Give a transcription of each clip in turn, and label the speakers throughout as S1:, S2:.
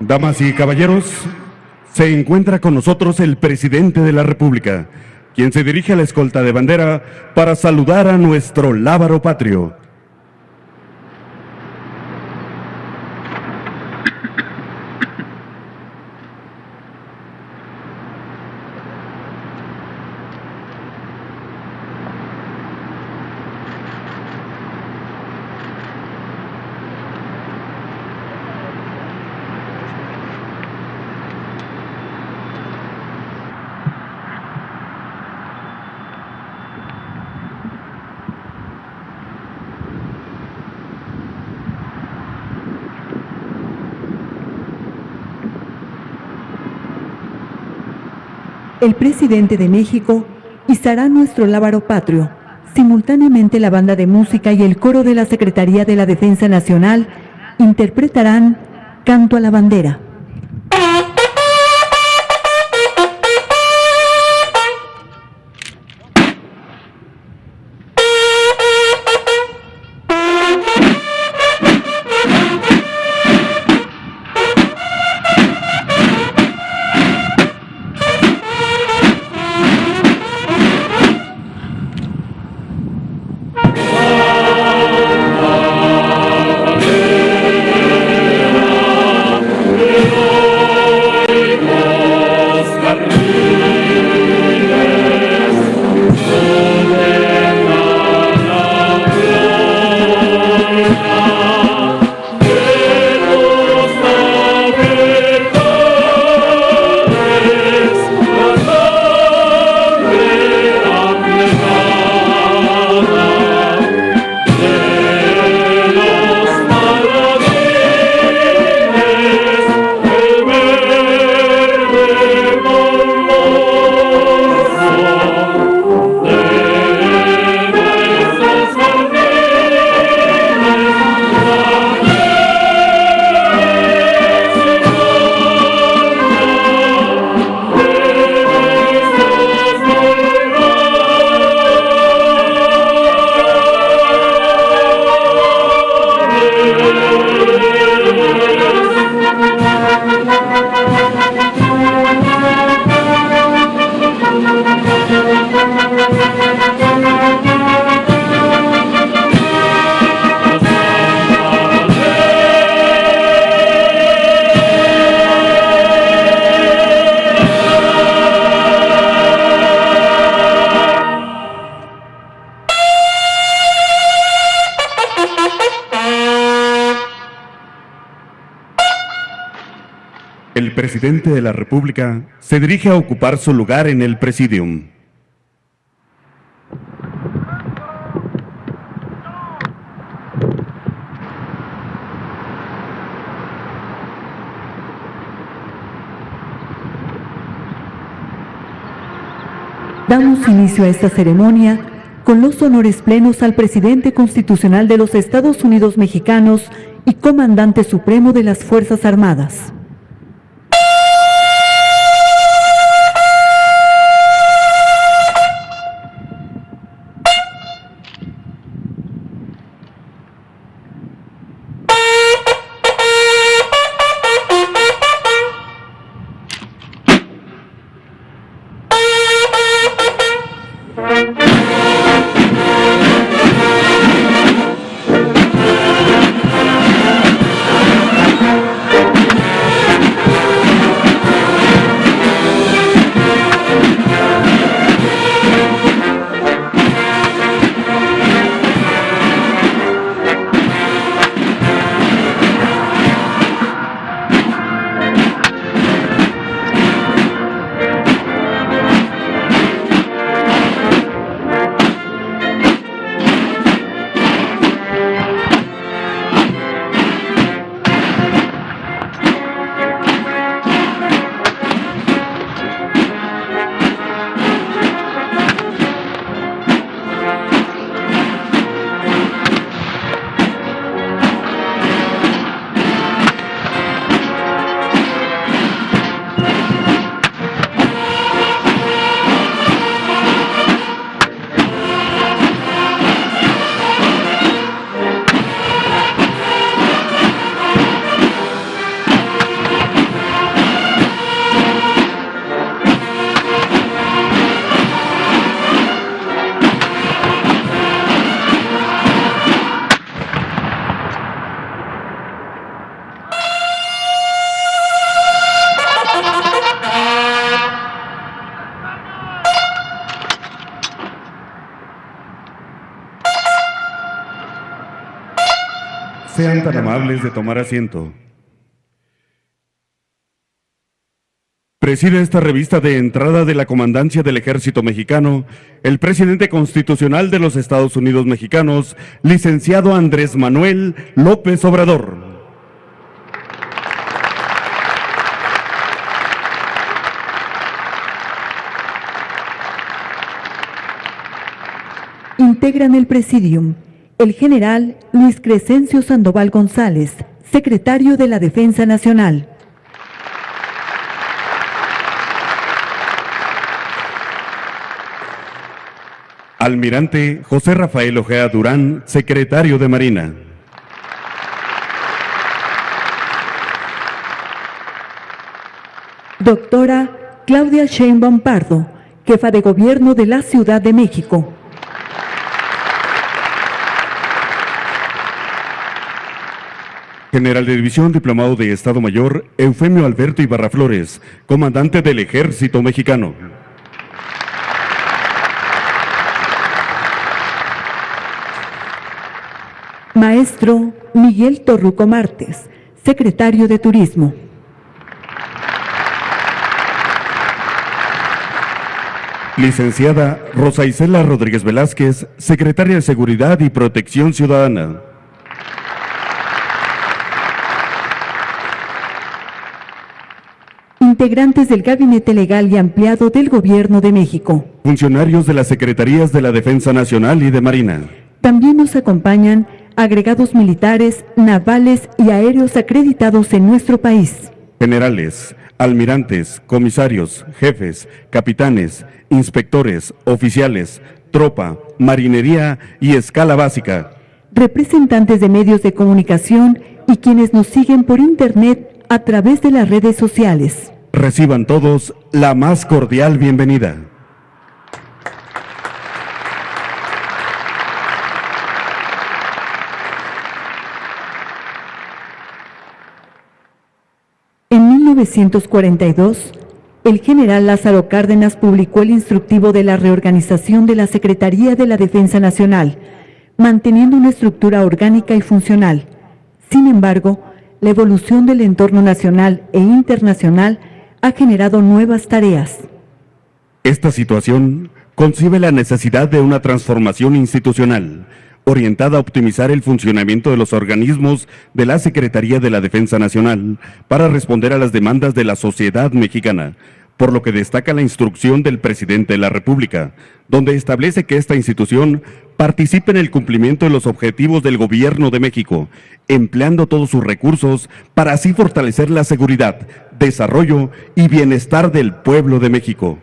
S1: Damas y caballeros, se encuentra con nosotros el presidente de la República, quien se dirige a la escolta de bandera para saludar a nuestro lábaro patrio.
S2: El presidente de México izará nuestro lábaro patrio. Simultáneamente la banda de música y el coro de la Secretaría de la Defensa Nacional interpretarán Canto a la Bandera.
S1: El presidente de la República se dirige a ocupar su lugar en el Presidium.
S2: Damos inicio a esta ceremonia con los honores plenos al presidente constitucional de los Estados Unidos mexicanos y comandante supremo de las Fuerzas Armadas.
S1: Sean tan amables de tomar asiento. Preside esta revista de entrada de la Comandancia del Ejército Mexicano el presidente constitucional de los Estados Unidos Mexicanos, licenciado Andrés Manuel López Obrador.
S2: Integran el Presidium el general Luis Crescencio Sandoval González, secretario de la Defensa Nacional.
S1: Almirante José Rafael Ojea Durán, secretario de Marina.
S2: Doctora Claudia Sheinbaum Pardo, jefa de gobierno de la Ciudad de México.
S1: General de División, diplomado de Estado Mayor, Eufemio Alberto Ibarra Flores, comandante del Ejército Mexicano.
S2: Maestro Miguel Torruco Martes, secretario de Turismo.
S1: Licenciada Rosa Isela Rodríguez Velázquez, secretaria de Seguridad y Protección Ciudadana.
S2: Integrantes del Gabinete Legal y Ampliado del Gobierno de México.
S1: Funcionarios de las Secretarías de la Defensa Nacional y de Marina.
S2: También nos acompañan agregados militares, navales y aéreos acreditados en nuestro país.
S1: Generales, almirantes, comisarios, jefes, capitanes, inspectores, oficiales, tropa, marinería y escala básica.
S2: Representantes de medios de comunicación y quienes nos siguen por internet a través de las redes sociales.
S1: Reciban todos la más cordial bienvenida.
S2: En 1942, el general Lázaro Cárdenas publicó el instructivo de la reorganización de la Secretaría de la Defensa Nacional, manteniendo una estructura orgánica y funcional. Sin embargo, la evolución del entorno nacional e internacional ha generado nuevas tareas.
S1: Esta situación concibe la necesidad de una transformación institucional, orientada a optimizar el funcionamiento de los organismos de la Secretaría de la Defensa Nacional para responder a las demandas de la sociedad mexicana, por lo que destaca la instrucción del presidente de la República, donde establece que esta institución participe en el cumplimiento de los objetivos del Gobierno de México, empleando todos sus recursos para así fortalecer la seguridad, desarrollo y bienestar del pueblo de México.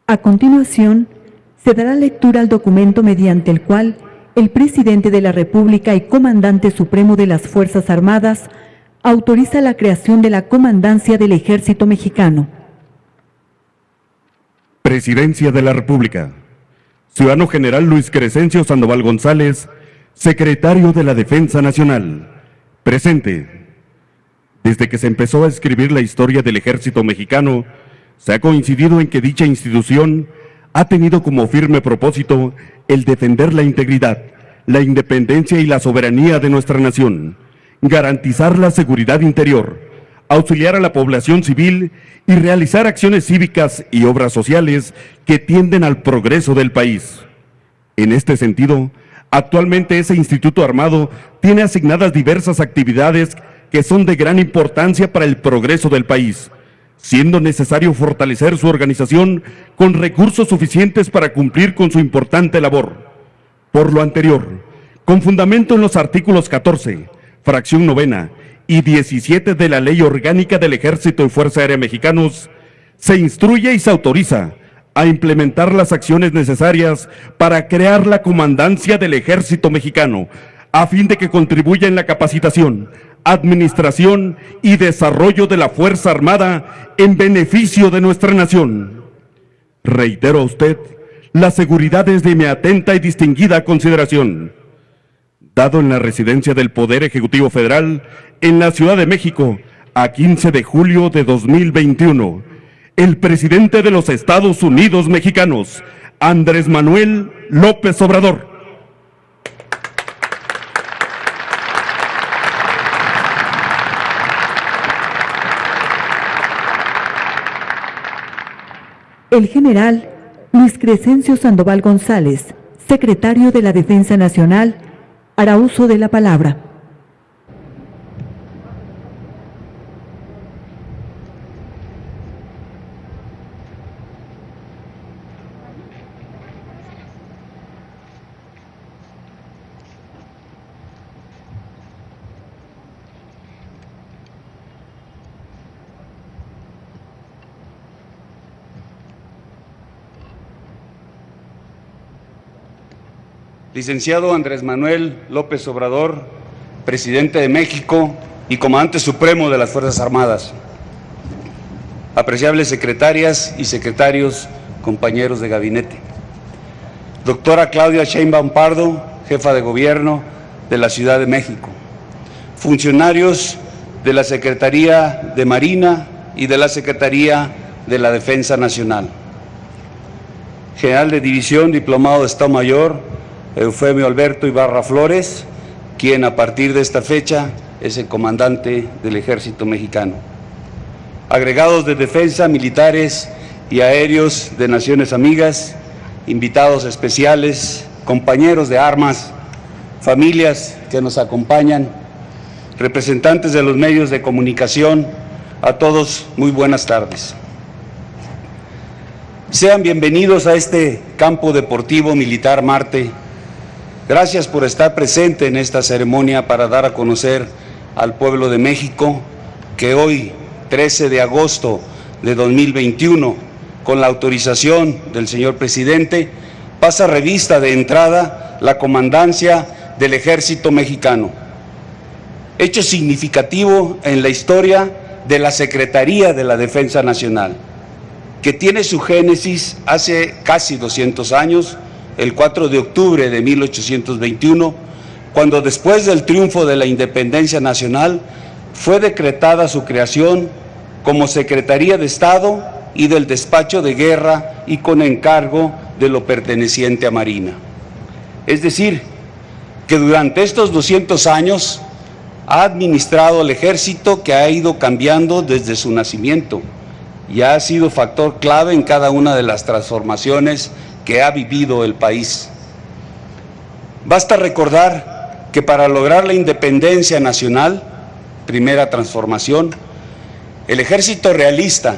S2: A continuación, se dará lectura al documento mediante el cual el presidente de la República y comandante supremo de las Fuerzas Armadas autoriza la creación de la Comandancia del Ejército Mexicano.
S1: Presidencia de la República. Ciudadano General Luis Crescencio Sandoval González, secretario de la Defensa Nacional. Presente. Desde que se empezó a escribir la historia del Ejército Mexicano, se ha coincidido en que dicha institución ha tenido como firme propósito el defender la integridad, la independencia y la soberanía de nuestra nación, garantizar la seguridad interior, auxiliar a la población civil y realizar acciones cívicas y obras sociales que tienden al progreso del país. En este sentido, actualmente ese Instituto Armado tiene asignadas diversas actividades que son de gran importancia para el progreso del país, siendo necesario fortalecer su organización con recursos suficientes para cumplir con su importante labor. Por lo anterior, con fundamento en los artículos 14, fracción 9 y 17 de la Ley Orgánica del Ejército y Fuerza Aérea Mexicanos, se instruye y se autoriza a implementar las acciones necesarias para crear la Comandancia del Ejército Mexicano, a fin de que contribuya en la capacitación, administración y desarrollo de la Fuerza Armada en beneficio de nuestra nación. Reitero a usted, la seguridad es de mi atenta y distinguida consideración. Dado en la residencia del Poder Ejecutivo Federal, en la Ciudad de México, a 15 de julio de 2021, el presidente de los Estados Unidos Mexicanos, Andrés Manuel López Obrador.
S2: El general Luis Crescencio Sandoval González, secretario de la Defensa Nacional, hará uso de la palabra.
S3: Licenciado Andrés Manuel López Obrador, presidente de México y comandante supremo de las Fuerzas Armadas. Apreciables secretarias y secretarios, compañeros de gabinete. Doctora Claudia Sheinbaum Pardo, jefa de gobierno de la Ciudad de México. Funcionarios de la Secretaría de Marina y de la Secretaría de la Defensa Nacional. General de División, diplomado de Estado Mayor, Eufemio Alberto Ibarra Flores, quien a partir de esta fecha es el comandante del Ejército Mexicano. Agregados de defensa, militares y aéreos de naciones amigas, invitados especiales, compañeros de armas, familias que nos acompañan, representantes de los medios de comunicación, a todos muy buenas tardes. Sean bienvenidos a este campo deportivo militar Marte. Gracias por estar presente en esta ceremonia para dar a conocer al pueblo de México que hoy, 13 de agosto de 2021, con la autorización del señor presidente, pasa revista de entrada la comandancia del Ejército Mexicano. Hecho significativo en la historia de la Secretaría de la Defensa Nacional, que tiene su génesis hace casi 200 años, el 4 de octubre de 1821, cuando después del triunfo de la independencia nacional fue decretada su creación como Secretaría de Estado y del Despacho de Guerra y con encargo de lo perteneciente a Marina. Es decir, que durante estos 200 años ha administrado el Ejército, que ha ido cambiando desde su nacimiento y ha sido factor clave en cada una de las transformaciones que ha vivido el país. Basta recordar que para lograr la independencia nacional, primera transformación, el Ejército realista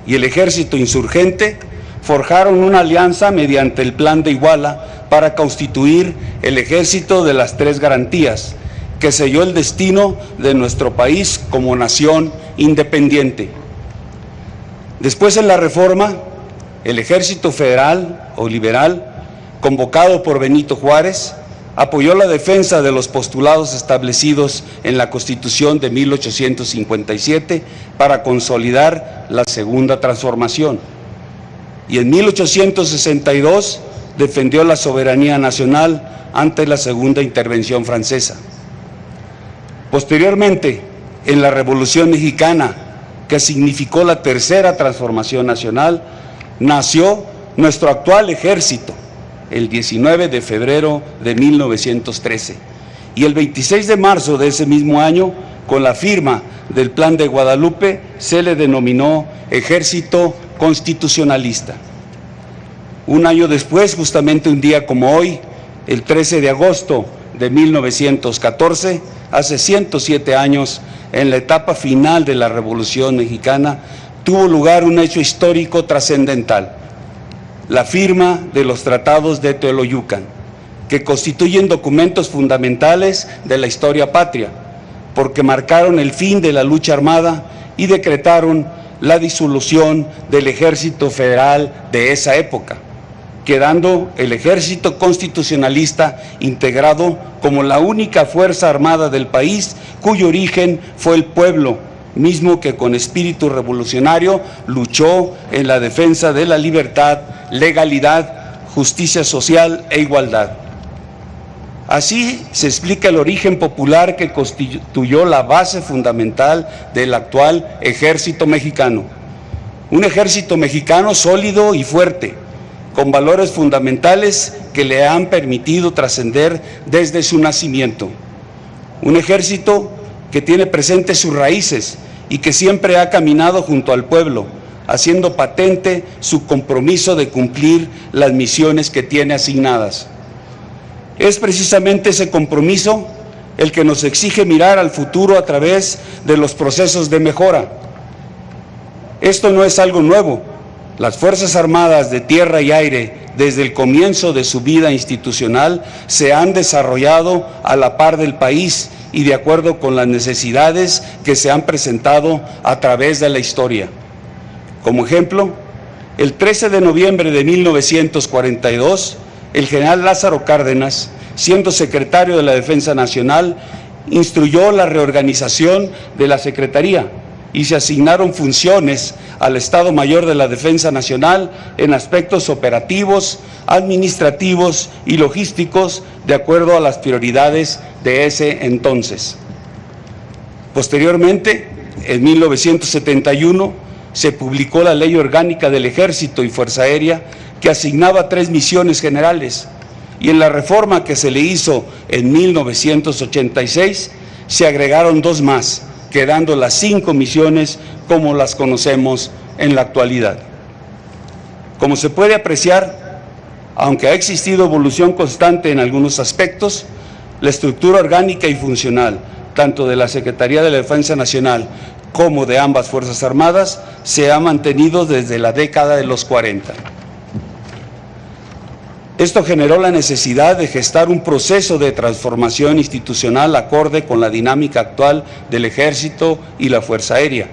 S3: y el Ejército insurgente forjaron una alianza mediante el Plan de Iguala para constituir el Ejército de las Tres Garantías, que selló el destino de nuestro país como nación independiente. Después, en la Reforma, el Ejército Federal o Liberal, convocado por Benito Juárez, apoyó la defensa de los postulados establecidos en la Constitución de 1857 para consolidar la Segunda Transformación. Y en 1862 defendió la soberanía nacional ante la Segunda Intervención Francesa. Posteriormente, en la Revolución Mexicana, que significó la tercera transformación nacional, nació nuestro actual ejército, el 19 de febrero de 1913. Y el 26 de marzo de ese mismo año, con la firma del Plan de Guadalupe, se le denominó Ejército Constitucionalista. Un año después, justamente un día como hoy, el 13 de agosto de 1914, hace 107 años, en la etapa final de la Revolución Mexicana, tuvo lugar un hecho histórico trascendental: la firma de los tratados de Teoloyucan, que constituyen documentos fundamentales de la historia patria, porque marcaron el fin de la lucha armada y decretaron la disolución del Ejército Federal de esa época, quedando el Ejército Constitucionalista integrado como la única fuerza armada del país cuyo origen fue el pueblo, mismo que con espíritu revolucionario luchó en la defensa de la libertad, legalidad, justicia social e igualdad. Así se explica el origen popular que constituyó la base fundamental del actual Ejército Mexicano. Un Ejército Mexicano sólido y fuerte, con valores fundamentales que le han permitido trascender desde su nacimiento. Un ejército que tiene presentes sus raíces y que siempre ha caminado junto al pueblo, haciendo patente su compromiso de cumplir las misiones que tiene asignadas. Es precisamente ese compromiso el que nos exige mirar al futuro a través de los procesos de mejora. Esto no es algo nuevo. Las Fuerzas Armadas de Tierra y Aire, desde el comienzo de su vida institucional, se han desarrollado a la par del país y de acuerdo con las necesidades que se han presentado a través de la historia. Como ejemplo, el 13 de noviembre de 1942, el general Lázaro Cárdenas, siendo secretario de la Defensa Nacional, instruyó la reorganización de la Secretaría y se asignaron funciones al Estado Mayor de la Defensa Nacional en aspectos operativos, administrativos y logísticos de acuerdo a las prioridades de ese entonces. Posteriormente, en 1971, se publicó la Ley Orgánica del Ejército y Fuerza Aérea que asignaba 3 misiones generales, y en la reforma que se le hizo en 1986 se agregaron 2 más, quedando las 5 misiones como las conocemos en la actualidad. Como se puede apreciar, aunque ha existido evolución constante en algunos aspectos, la estructura orgánica y funcional, tanto de la Secretaría de la Defensa Nacional como de ambas Fuerzas Armadas, se ha mantenido desde la década de los 40. Esto generó la necesidad de gestar un proceso de transformación institucional acorde con la dinámica actual del Ejército y la Fuerza Aérea,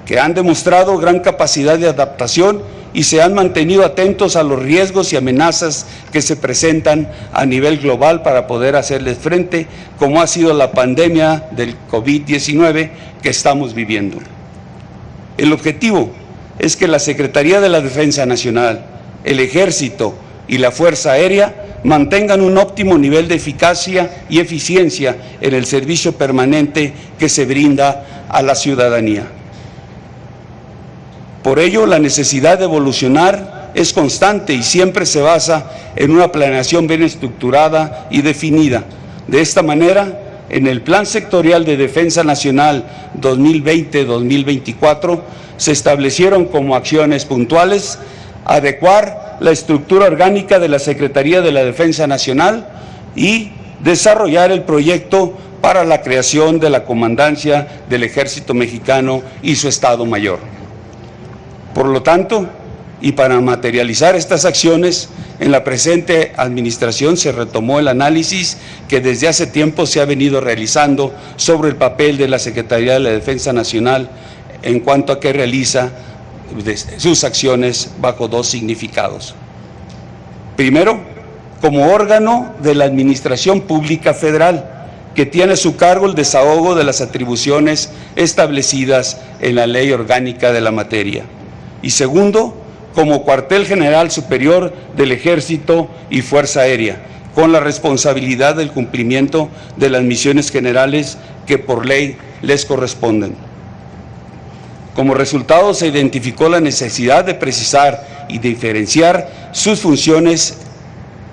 S3: que han demostrado gran capacidad de adaptación y se han mantenido atentos a los riesgos y amenazas que se presentan a nivel global para poder hacerles frente, como ha sido la pandemia del COVID-19 que estamos viviendo. El objetivo es que la Secretaría de la Defensa Nacional, el Ejército y la Fuerza Aérea mantengan un óptimo nivel de eficacia y eficiencia en el servicio permanente que se brinda a la ciudadanía. Por ello, la necesidad de evolucionar es constante y siempre se basa en una planeación bien estructurada y definida. De esta manera, en el Plan Sectorial de Defensa Nacional 2020-2024 se establecieron como acciones puntuales adecuar la estructura orgánica de la Secretaría de la Defensa Nacional y desarrollar el proyecto para la creación de la Comandancia del Ejército Mexicano y su Estado Mayor. Por lo tanto, y para materializar estas acciones, en la presente administración se retomó el análisis que desde hace tiempo se ha venido realizando sobre el papel de la Secretaría de la Defensa Nacional en cuanto a que realiza sus acciones bajo 2 significados. Primero, como órgano de la Administración Pública Federal, que tiene a su cargo el desahogo de las atribuciones establecidas en la Ley Orgánica de la materia. Y segundo, como cuartel general superior del Ejército y Fuerza Aérea, con la responsabilidad del cumplimiento de las misiones generales que por ley les corresponden. Como resultado, se identificó la necesidad de precisar y diferenciar sus funciones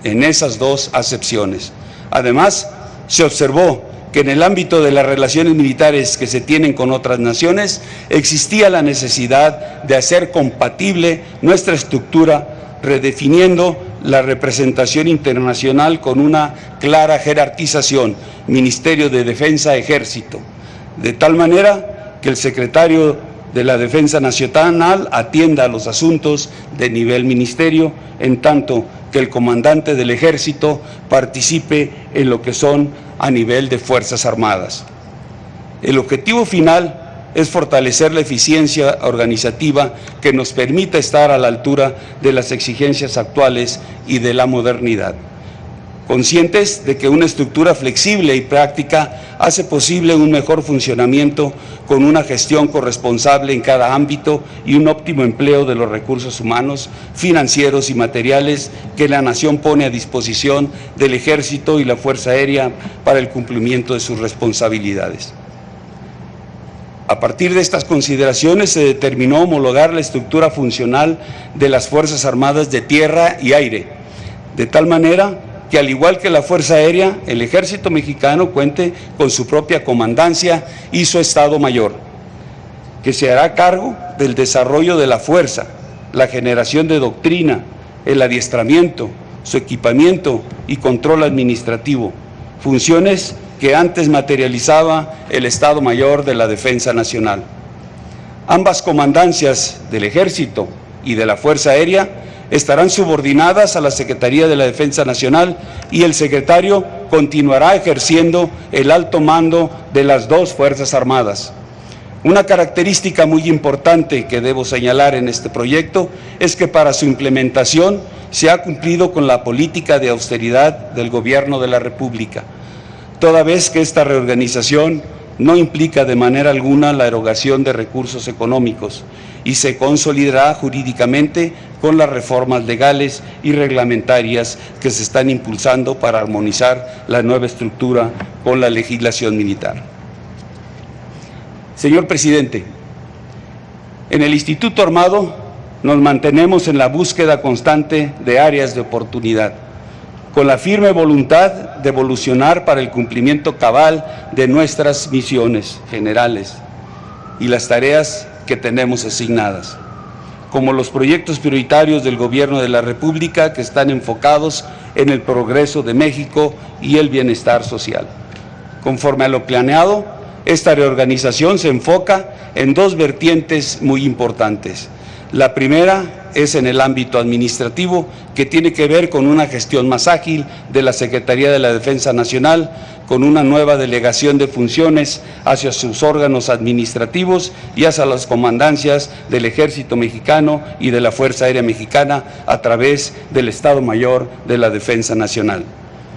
S3: en esas 2 acepciones. Además, se observó que en el ámbito de las relaciones militares que se tienen con otras naciones, existía la necesidad de hacer compatible nuestra estructura, redefiniendo la representación internacional con una clara jerarquización, Ministerio de Defensa, Ejército, de tal manera que el secretario de la Defensa Nacional atienda a los asuntos de nivel ministerio, en tanto que el comandante del Ejército participe en lo que son a nivel de Fuerzas Armadas. El objetivo final es fortalecer la eficiencia organizativa que nos permita estar a la altura de las exigencias actuales y de la modernidad. Conscientes de que una estructura flexible y práctica hace posible un mejor funcionamiento con una gestión corresponsable en cada ámbito y un óptimo empleo de los recursos humanos, financieros y materiales que la nación pone a disposición del Ejército y la Fuerza Aérea para el cumplimiento de sus responsabilidades. A partir de estas consideraciones se determinó homologar la estructura funcional de las Fuerzas Armadas de Tierra y Aire, de tal manera que al igual que la Fuerza Aérea, el Ejército Mexicano cuente con su propia comandancia y su Estado Mayor. que se hará cargo del desarrollo de la fuerza, la generación de doctrina, el adiestramiento, su equipamiento y control administrativo, funciones que antes materializaba el Estado Mayor de la Defensa Nacional. Ambas comandancias del Ejército y de la Fuerza Aérea estarán subordinadas a la Secretaría de la Defensa Nacional y el secretario continuará ejerciendo el alto mando de las dos Fuerzas Armadas. Una característica muy importante que debo señalar en este proyecto es que para su implementación se ha cumplido con la política de austeridad del Gobierno de la República, toda vez que esta reorganización no implica de manera alguna la erogación de recursos económicos y se consolidará jurídicamente con las reformas legales y reglamentarias que se están impulsando para armonizar la nueva estructura con la legislación militar. Señor presidente, en el Instituto Armado nos mantenemos en la búsqueda constante de áreas de oportunidad, con la firme voluntad de evolucionar para el cumplimiento cabal de nuestras misiones generales y las tareas que tenemos asignadas, como los proyectos prioritarios del Gobierno de la República que están enfocados en el progreso de México y el bienestar social. Conforme a lo planeado, esta reorganización se enfoca en dos vertientes muy importantes. La primera es en el ámbito administrativo, que tiene que ver con una gestión más ágil de la Secretaría de la Defensa Nacional, con una nueva delegación de funciones hacia sus órganos administrativos y hacia las comandancias del Ejército Mexicano y de la Fuerza Aérea Mexicana a través del Estado Mayor de la Defensa Nacional,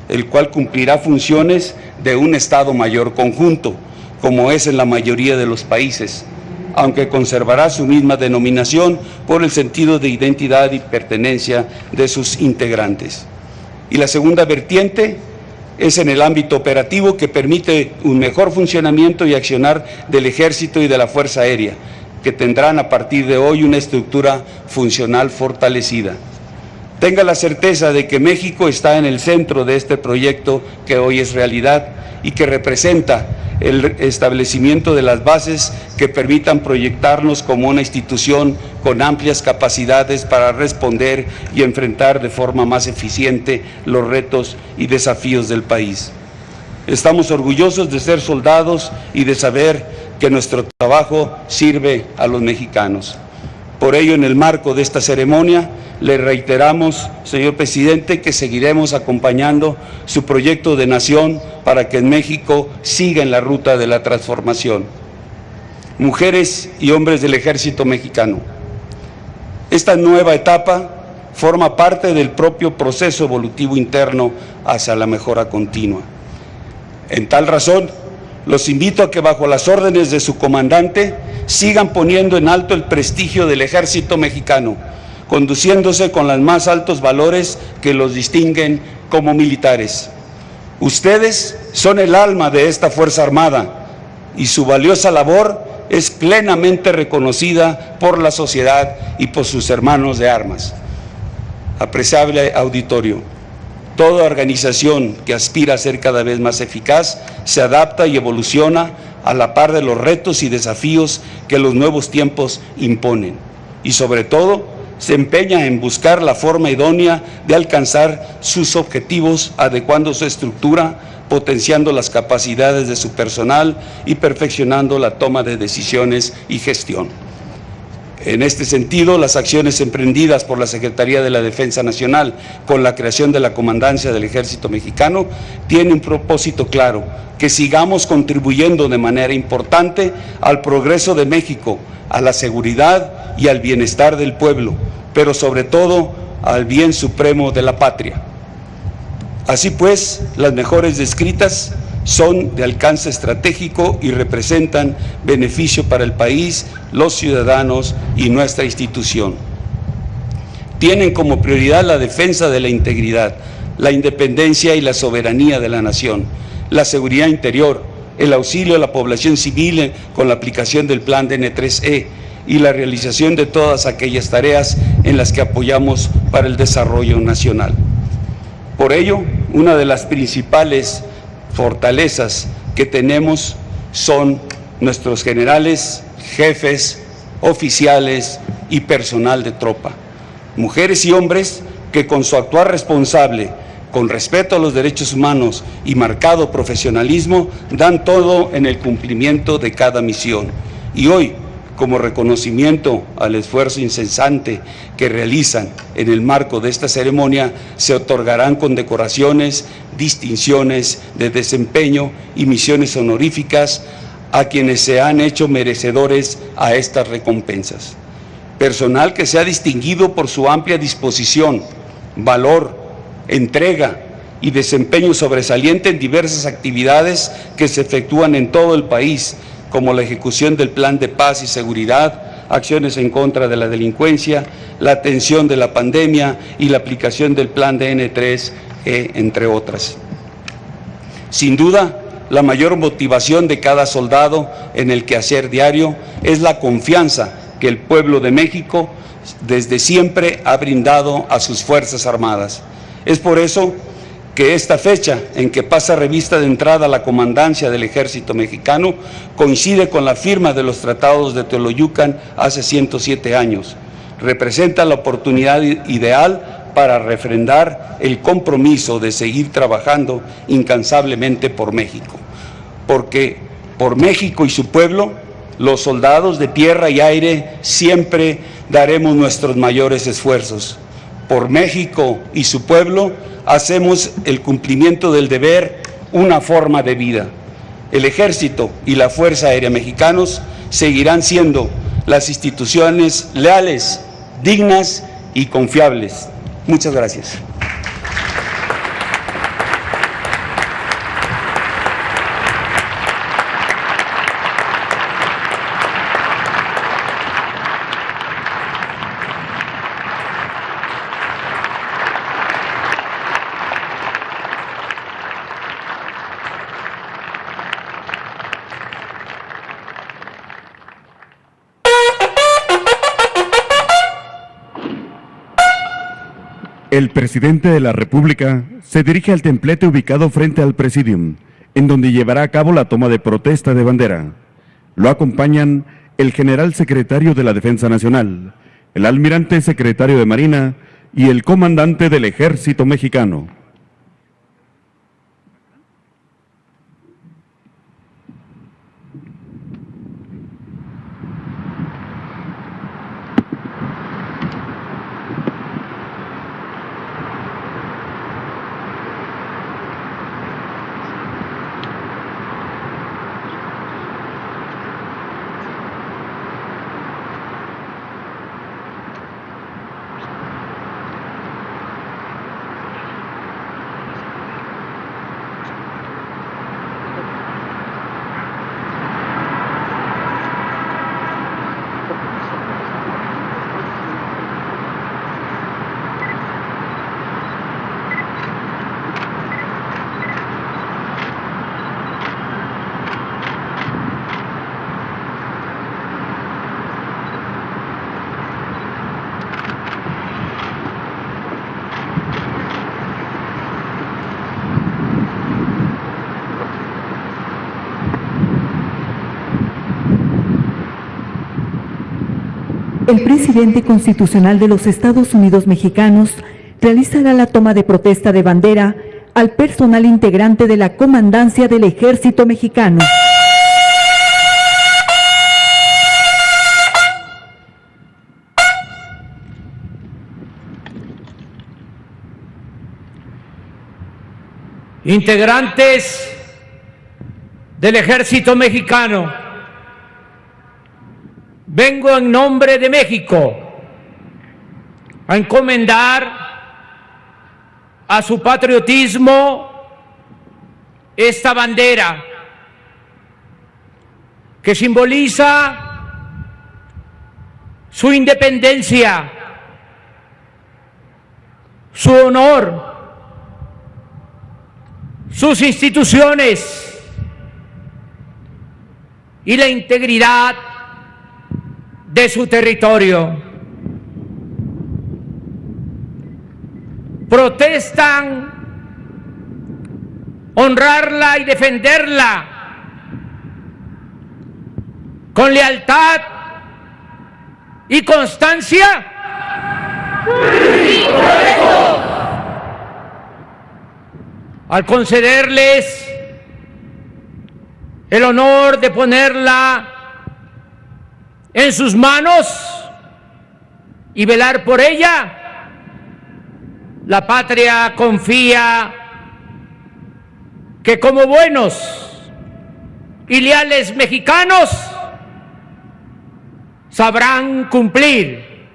S3: el cual cumplirá funciones de un Estado Mayor conjunto, como es en la mayoría de los países, aunque conservará su misma denominación por el sentido de identidad y pertenencia de sus integrantes. Y la segunda vertiente es en el ámbito operativo, que permite un mejor funcionamiento y accionar del Ejército y de la Fuerza Aérea, que tendrán a partir de hoy una estructura funcional fortalecida. Tenga la certeza de que México está en el centro de este proyecto que hoy es realidad y que representa el establecimiento de las bases que permitan proyectarnos como una institución con amplias capacidades para responder y enfrentar de forma más eficiente los retos y desafíos del país. Estamos orgullosos de ser soldados y de saber que nuestro trabajo sirve a los mexicanos. Por ello, en el marco de esta ceremonia, le reiteramos, señor presidente, que seguiremos acompañando su proyecto de nación para que México siga en la ruta de la transformación. Mujeres y hombres del Ejército Mexicano, esta nueva etapa forma parte del propio proceso evolutivo interno hacia la mejora continua. En tal razón, los invito a que bajo las órdenes de su comandante sigan poniendo en alto el prestigio del Ejército Mexicano, conduciéndose con los más altos valores que los distinguen como militares. Ustedes son el alma de esta Fuerza Armada y su valiosa labor es plenamente reconocida por la sociedad y por sus hermanos de armas. Apreciable auditorio, toda organización que aspira a ser cada vez más eficaz se adapta y evoluciona a la par de los retos y desafíos que los nuevos tiempos imponen y sobre todo se empeña en buscar la forma idónea de alcanzar sus objetivos, adecuando su estructura, potenciando las capacidades de su personal y perfeccionando la toma de decisiones y gestión. En este sentido, las acciones emprendidas por la Secretaría de la Defensa Nacional con la creación de la Comandancia del Ejército Mexicano tienen un propósito claro: que sigamos contribuyendo de manera importante al progreso de México, a la seguridad y al bienestar del pueblo, pero sobre todo al bien supremo de la patria. Así pues, las mejores descritas son de alcance estratégico y representan beneficio para el país, los ciudadanos y nuestra institución. Tienen como prioridad la defensa de la integridad, la independencia y la soberanía de la nación, la seguridad interior, el auxilio a la población civil con la aplicación del Plan DN3E y la realización de todas aquellas tareas en las que apoyamos para el desarrollo nacional. Por ello, una de las principales fortalezas que tenemos son nuestros generales, jefes, oficiales y personal de tropa. Mujeres y hombres que con su actuar responsable, con respeto a los derechos humanos y marcado profesionalismo, dan todo en el cumplimiento de cada misión. Y hoy, como reconocimiento al esfuerzo incesante que realizan en el marco de esta ceremonia, se otorgarán condecoraciones, distinciones de desempeño y misiones honoríficas a quienes se han hecho merecedores a estas recompensas. Personal que se ha distinguido por su amplia disposición, valor, entrega y desempeño sobresaliente en diversas actividades que se efectúan en todo el país, como la ejecución del Plan de Paz y Seguridad, acciones en contra de la delincuencia, la atención de la pandemia y la aplicación del Plan de N3, entre otras. Sin duda, la mayor motivación de cada soldado en el quehacer diario es la confianza que el pueblo de México desde siempre ha brindado a sus Fuerzas Armadas. Es por eso que esta fecha en que pasa revista de entrada a la comandancia del Ejército Mexicano coincide con la firma de los tratados de Teoloyucan hace 107 años. Representa la oportunidad ideal para refrendar el compromiso de seguir trabajando incansablemente por México. Porque por México y su pueblo, los soldados de tierra y aire siempre daremos nuestros mayores esfuerzos. Por México y su pueblo, hacemos el cumplimiento del deber una forma de vida. El Ejército y la Fuerza Aérea Mexicanos seguirán siendo las instituciones leales, dignas y confiables. Muchas gracias.
S1: El presidente de la República se dirige al templete ubicado frente al Presidium, en donde llevará a cabo la toma de protesta de bandera. Lo acompañan el general secretario de la Defensa Nacional, el almirante secretario de Marina y el comandante del Ejército Mexicano.
S2: El presidente constitucional de los Estados Unidos mexicanos realizará la toma de protesta de bandera al personal integrante de la comandancia del Ejército Mexicano.
S4: Integrantes del Ejército Mexicano, vengo en nombre de México a encomendar a su patriotismo esta bandera que simboliza su independencia, su honor, sus instituciones y la integridad de su territorio. Protestan honrarla y defenderla con lealtad y constancia. Sí, correcto. Al concederles el honor de ponerla en sus manos y velar por ella, la patria confía que como buenos y leales mexicanos sabrán cumplir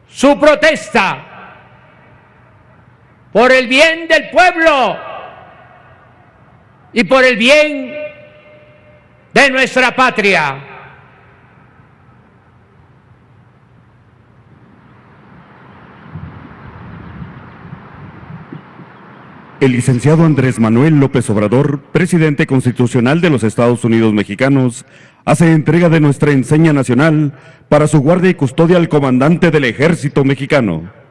S4: su protesta por el bien del pueblo y por el bien de nuestra patria.
S1: El licenciado Andrés Manuel López Obrador, presidente constitucional de los Estados Unidos mexicanos, hace entrega de nuestra enseña nacional para su guardia y custodia al comandante del Ejército Mexicano.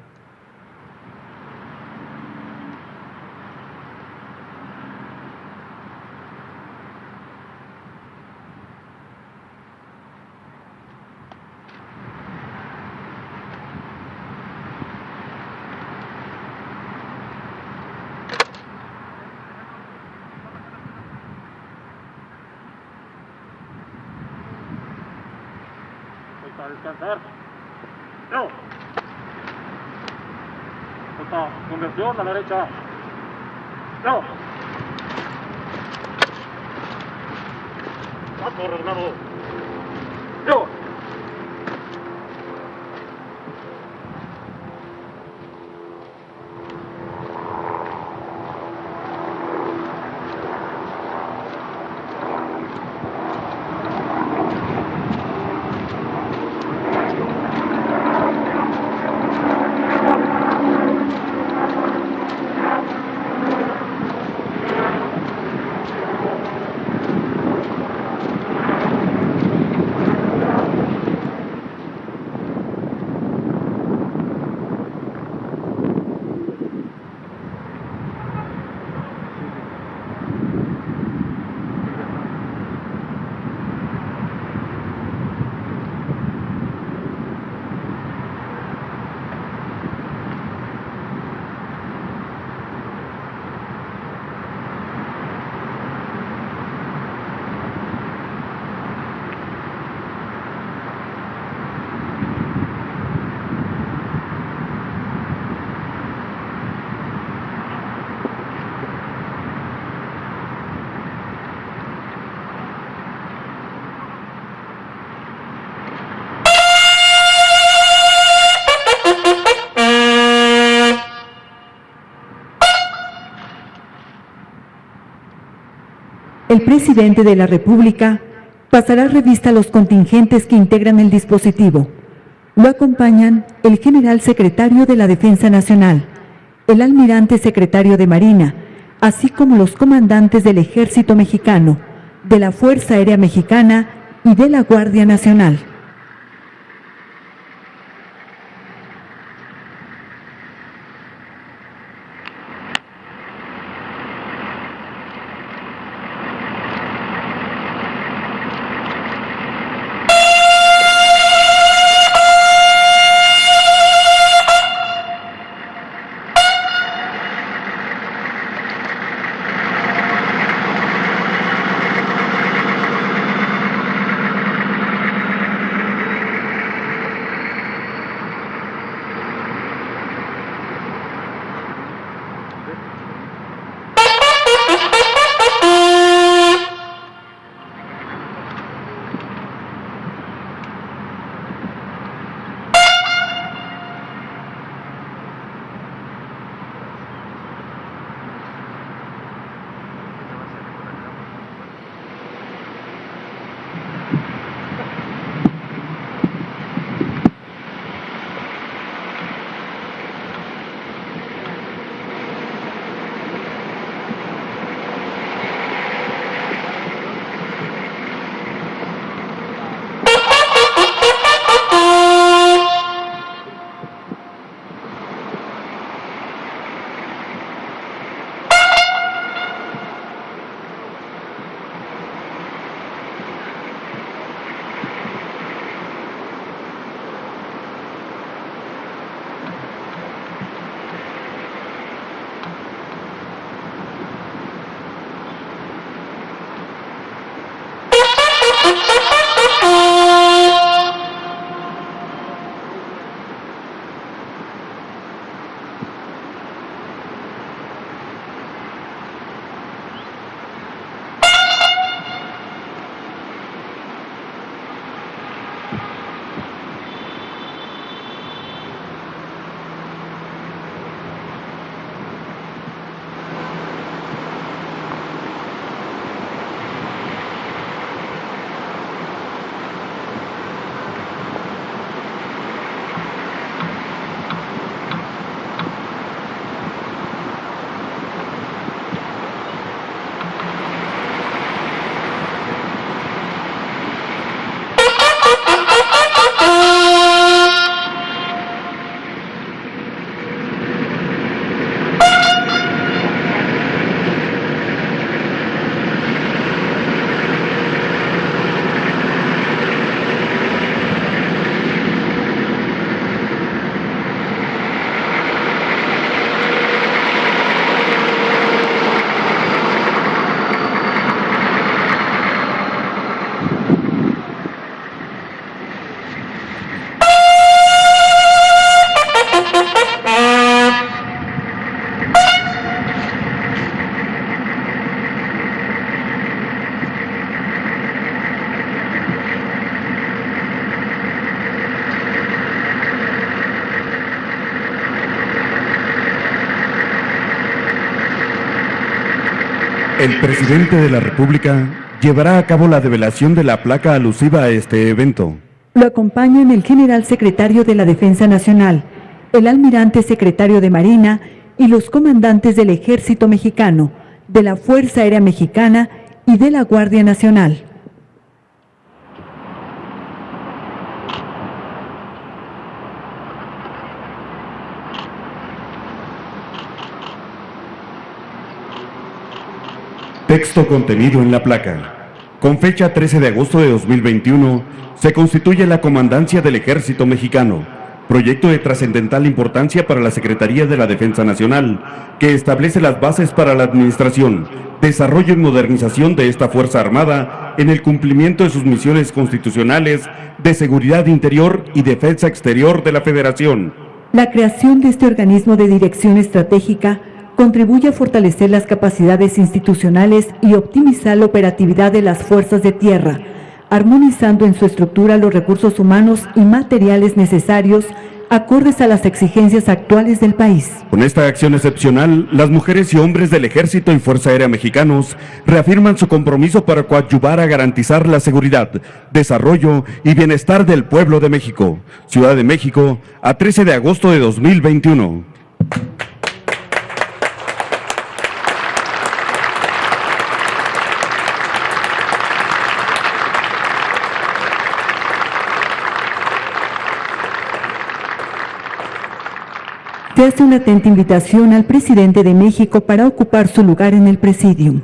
S5: A descansar. No. Conversión a la derecha. No. Vamos, Regnado. No.
S2: El presidente de la República pasará revista a los contingentes que integran el dispositivo. Lo acompañan el general secretario de la Defensa Nacional, el almirante secretario de Marina, así como los comandantes del Ejército Mexicano, de la Fuerza Aérea Mexicana y de la Guardia Nacional.
S1: El presidente de la República llevará a cabo la develación de la placa alusiva a este evento.
S2: Lo acompañan el general secretario de la Defensa Nacional, el almirante secretario de Marina y los comandantes del Ejército Mexicano, de la Fuerza Aérea Mexicana y de la Guardia Nacional.
S1: Texto contenido en la placa. Con fecha 13 de agosto de 2021, se constituye la Comandancia del Ejército Mexicano, proyecto de trascendental importancia para la Secretaría de la Defensa Nacional, que establece las bases para la administración, desarrollo y modernización de esta Fuerza Armada en el cumplimiento de sus misiones constitucionales de seguridad interior y defensa exterior de la Federación.
S2: La creación de este organismo de dirección estratégica contribuye a fortalecer las capacidades institucionales y optimizar la operatividad de las fuerzas de tierra, armonizando en su estructura los recursos humanos y materiales necesarios acordes a las exigencias actuales del país.
S1: Con esta acción excepcional, las mujeres y hombres del Ejército y Fuerza Aérea Mexicanos reafirman su compromiso para coadyuvar a garantizar la seguridad, desarrollo y bienestar del pueblo de México. Ciudad de México, a 13 de agosto de 2021.
S2: Se hace una atenta invitación al presidente de México para ocupar su lugar en el presidium.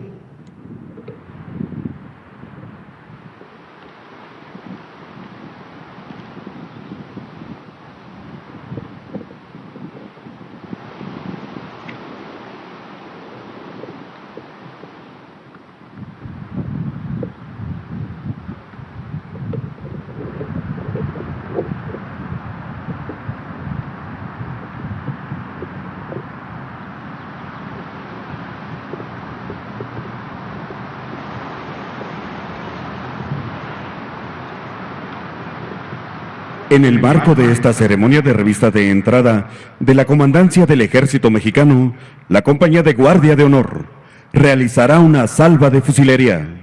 S1: En el marco de esta ceremonia de revista de entrada de la Comandancia del Ejército Mexicano, la Compañía de Guardia de Honor realizará una salva de fusilería.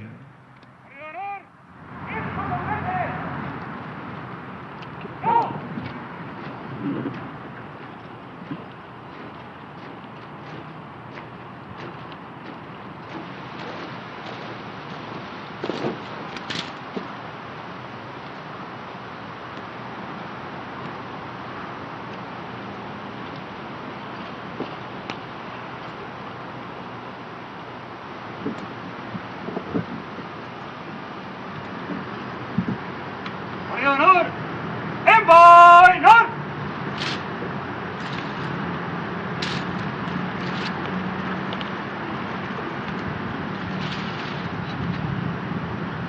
S5: honor, envainor.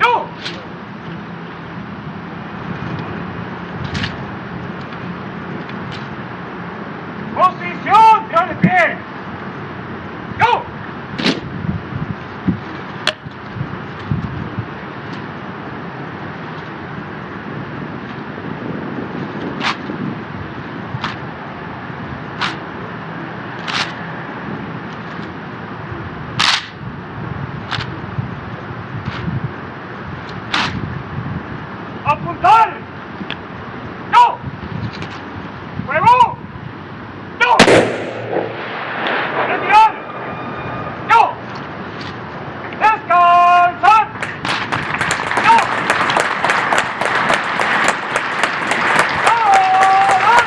S5: ¡Yo! Posición de pie. ¡Yo! ¡Apuntar! ¡No! ¡Fuego! ¡No! ¡Retirar! ¡No! ¡Descansar! ¡No! ¡Parar!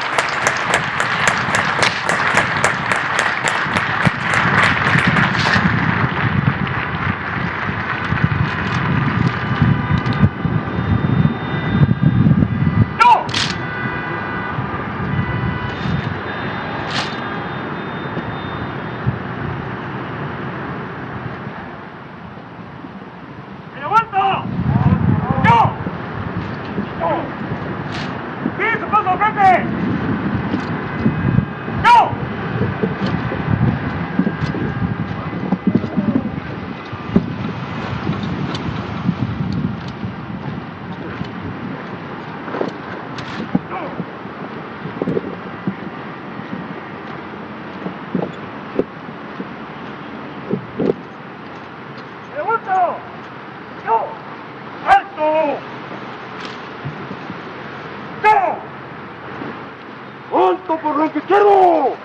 S5: flanco izquierdo.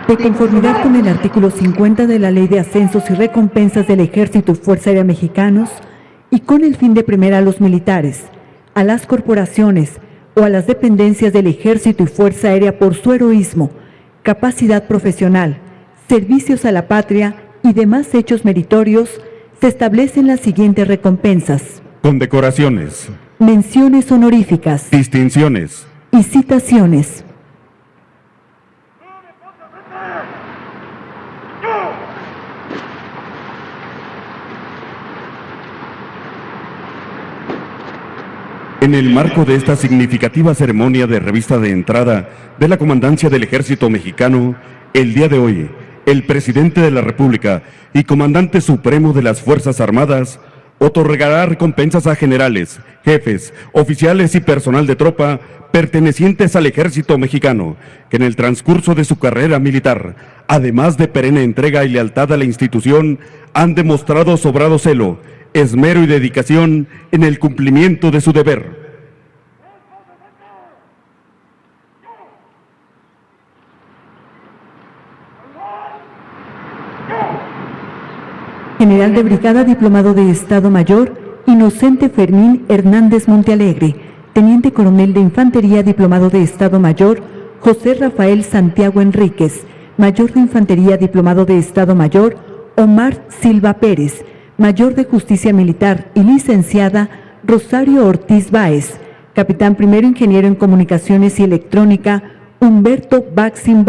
S2: De conformidad con el artículo 50 de la Ley de Ascensos y Recompensas del Ejército y Fuerza Aérea Mexicanos, y con el fin de premiar a los militares, a las corporaciones o a las dependencias del Ejército y Fuerza Aérea por su heroísmo, capacidad profesional, servicios a la patria y demás hechos meritorios, se establecen las siguientes recompensas:
S1: condecoraciones,
S2: menciones honoríficas
S1: distinciones,
S2: y citaciones.
S1: En el marco de esta significativa ceremonia de revista de entrada de la Comandancia del Ejército Mexicano, el día de hoy, el Presidente de la República y Comandante Supremo de las Fuerzas Armadas otorgará recompensas a generales, jefes, oficiales y personal de tropa pertenecientes al Ejército Mexicano, que en el transcurso de su carrera militar, además de perenne entrega y lealtad a la institución, han demostrado sobrado celo, esmero y dedicación en el cumplimiento de su deber.
S2: General de Brigada Diplomado de Estado Mayor, Inocente Fermín Hernández Montealegre. Teniente Coronel de Infantería Diplomado de Estado Mayor, José Rafael Santiago Enríquez. Mayor de Infantería Diplomado de Estado Mayor, Omar Silva Pérez. Mayor de Justicia Militar y Licenciada Rosario Ortiz Báez. Capitán Primero Ingeniero en Comunicaciones y Electrónica, Humberto Baxin.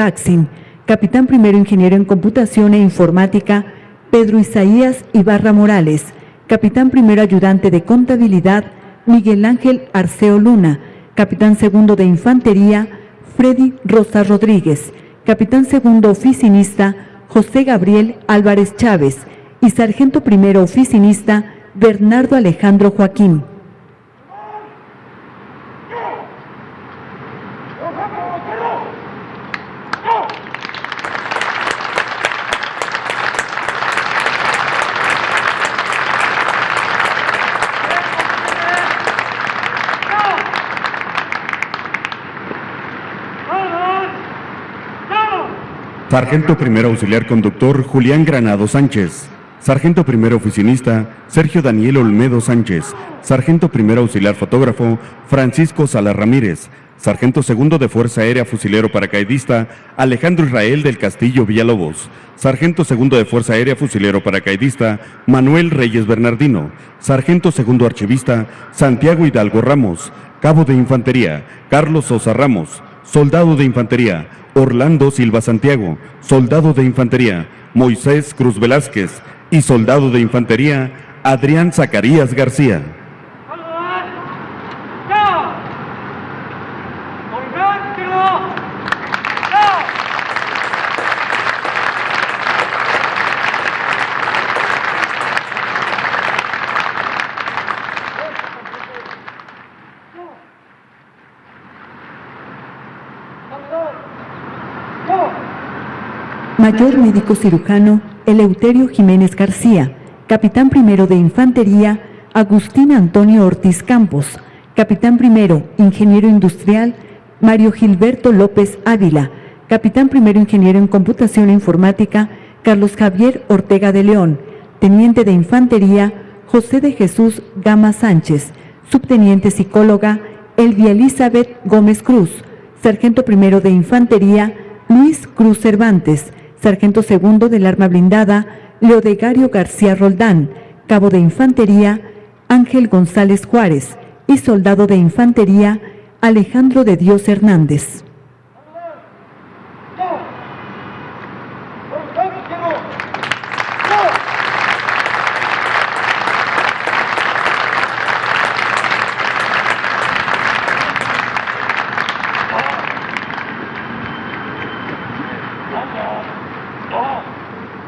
S2: Capitán Primero Ingeniero en Computación e Informática, Pedro Isaías Ibarra Morales. Capitán Primero Ayudante de Contabilidad, Miguel Ángel Arceo Luna. Capitán Segundo de Infantería, Freddy Rosa Rodríguez. Capitán Segundo Oficinista, José Gabriel Álvarez Chávez. Y Sargento Primero Oficinista, Bernardo Alejandro Joaquín.
S1: Sargento Primero Auxiliar Conductor Julián Granado Sánchez. Sargento Primero Oficinista Sergio Daniel Olmedo Sánchez. Sargento Primero Auxiliar Fotógrafo Francisco Sala Ramírez. Sargento Segundo de Fuerza Aérea Fusilero Paracaidista Alejandro Israel del Castillo Villalobos. Sargento Segundo de Fuerza Aérea Fusilero Paracaidista Manuel Reyes Bernardino. Sargento Segundo Archivista Santiago Hidalgo Ramos. Cabo de Infantería Carlos Sosa Ramos. Soldado de Infantería Orlando Silva Santiago. Soldado de Infantería Moisés Cruz Velázquez. Y Soldado de Infantería Adrián Zacarías García.
S2: Mayor Médico Cirujano Eleuterio Jiménez García. Capitán Primero de Infantería Agustín Antonio Ortiz Campos. Capitán Primero Ingeniero Industrial Mario Gilberto López Ávila. Capitán Primero Ingeniero en Computación e Informática Carlos Javier Ortega de León. Teniente de Infantería José de Jesús Gama Sánchez. Subteniente Psicóloga Elvia Elizabeth Gómez Cruz. Sargento Primero de Infantería Luis Cruz Cervantes. Sargento Segundo del Arma Blindada Leodegario García Roldán. Cabo de Infantería Ángel González Juárez. Y Soldado de Infantería Alejandro de Dios Hernández.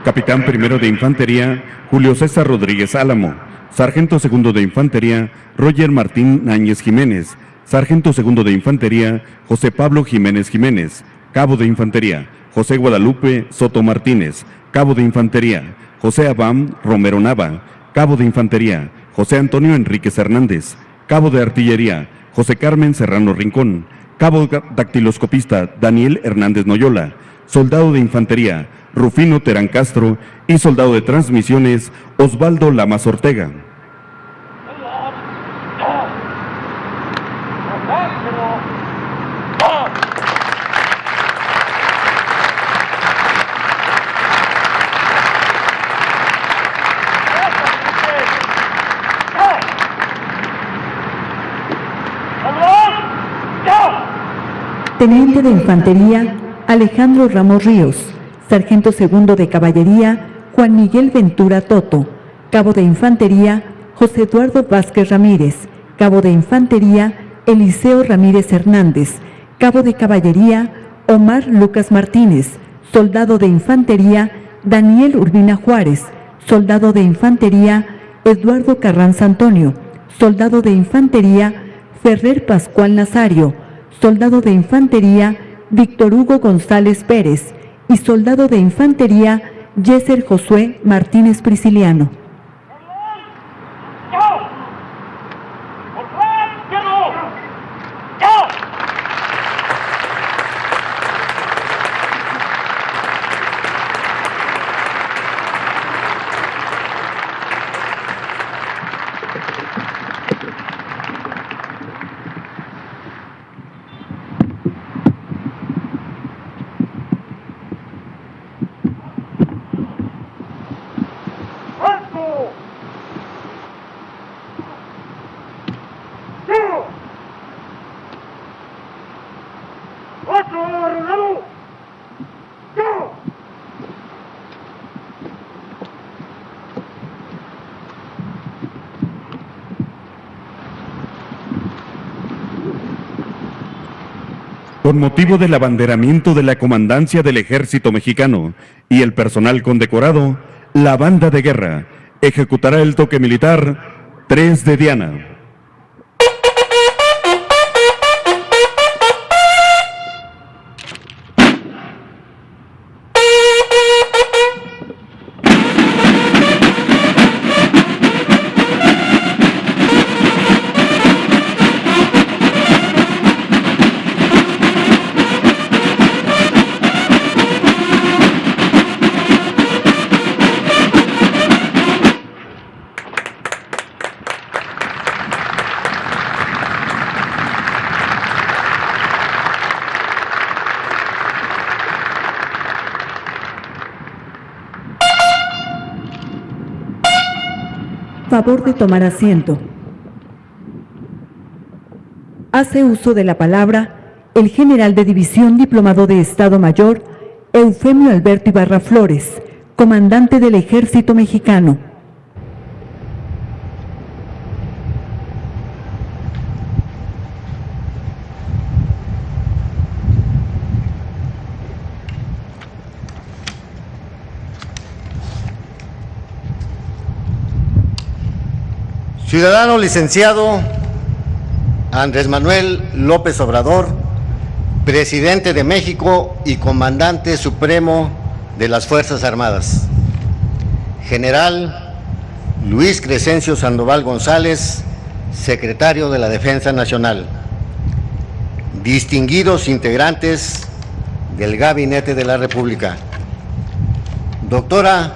S1: Capitán Primero de Infantería Julio César Rodríguez Álamo. Sargento Segundo de Infantería Roger Martín Náñez Jiménez. Sargento Segundo de Infantería José Pablo Jiménez Jiménez. Cabo de Infantería José Guadalupe Soto Martínez. Cabo de Infantería José Abam Romero Nava, cabo de infantería, José Antonio Enríquez Hernández, cabo de artillería, José Carmen Serrano Rincón, cabo dactiloscopista Daniel Hernández Noyola, soldado de infantería Rufino Terán Castro y soldado de transmisiones Osvaldo Lamas Ortega.
S2: Teniente de Infantería, Alejandro Ramos Ríos. Sargento segundo de Caballería, Juan Miguel Ventura Toto. Cabo de Infantería, José Eduardo Vázquez Ramírez. Cabo de Infantería, Eliseo Ramírez Hernández. Cabo de Caballería, Omar Lucas Martínez. Soldado de Infantería, Daniel Urbina Juárez. Soldado de Infantería, Eduardo Carranza Antonio. Soldado de Infantería, Ferrer Pascual Nazario. Soldado de Infantería, Víctor Hugo González Pérez. Y soldado de Infantería, Yeser Josué Martínez Prisciliano.
S1: Con motivo del abanderamiento de la Comandancia del Ejército Mexicano y el personal condecorado, la Banda de Guerra ejecutará el toque militar 3 de Diana.
S2: Favor de tomar asiento. Hace uso de la palabra el general de división diplomado de Estado Mayor, Eufemio Alberto Ibarra Flores, comandante del Ejército Mexicano.
S6: Ciudadano licenciado Andrés Manuel López Obrador, presidente de México y comandante supremo de las Fuerzas Armadas. General Luis Crescencio Sandoval González, secretario de la Defensa Nacional. Distinguidos integrantes del Gabinete de la República. Doctora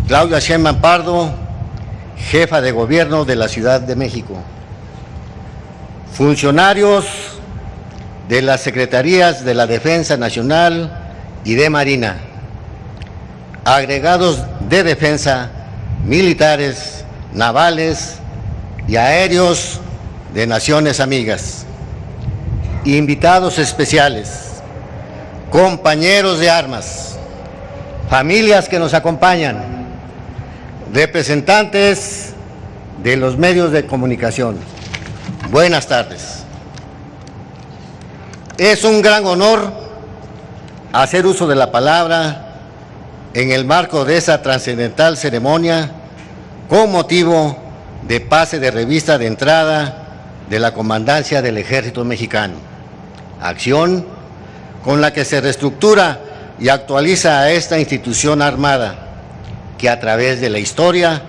S6: Claudia Sheinbaum Pardo, jefa de gobierno de la Ciudad de México. Funcionarios de las Secretarías de la Defensa Nacional y de Marina. Agregados de defensa, militares, navales y aéreos de naciones amigas. Invitados especiales, compañeros de armas, familias que nos acompañan, representantes de los medios de comunicación. Buenas tardes. Es un gran honor hacer uso de la palabra en el marco de esa trascendental ceremonia con motivo de pase de revista de entrada de la Comandancia del Ejército Mexicano, acción con la que se reestructura y actualiza a esta institución armada, que a través de la historia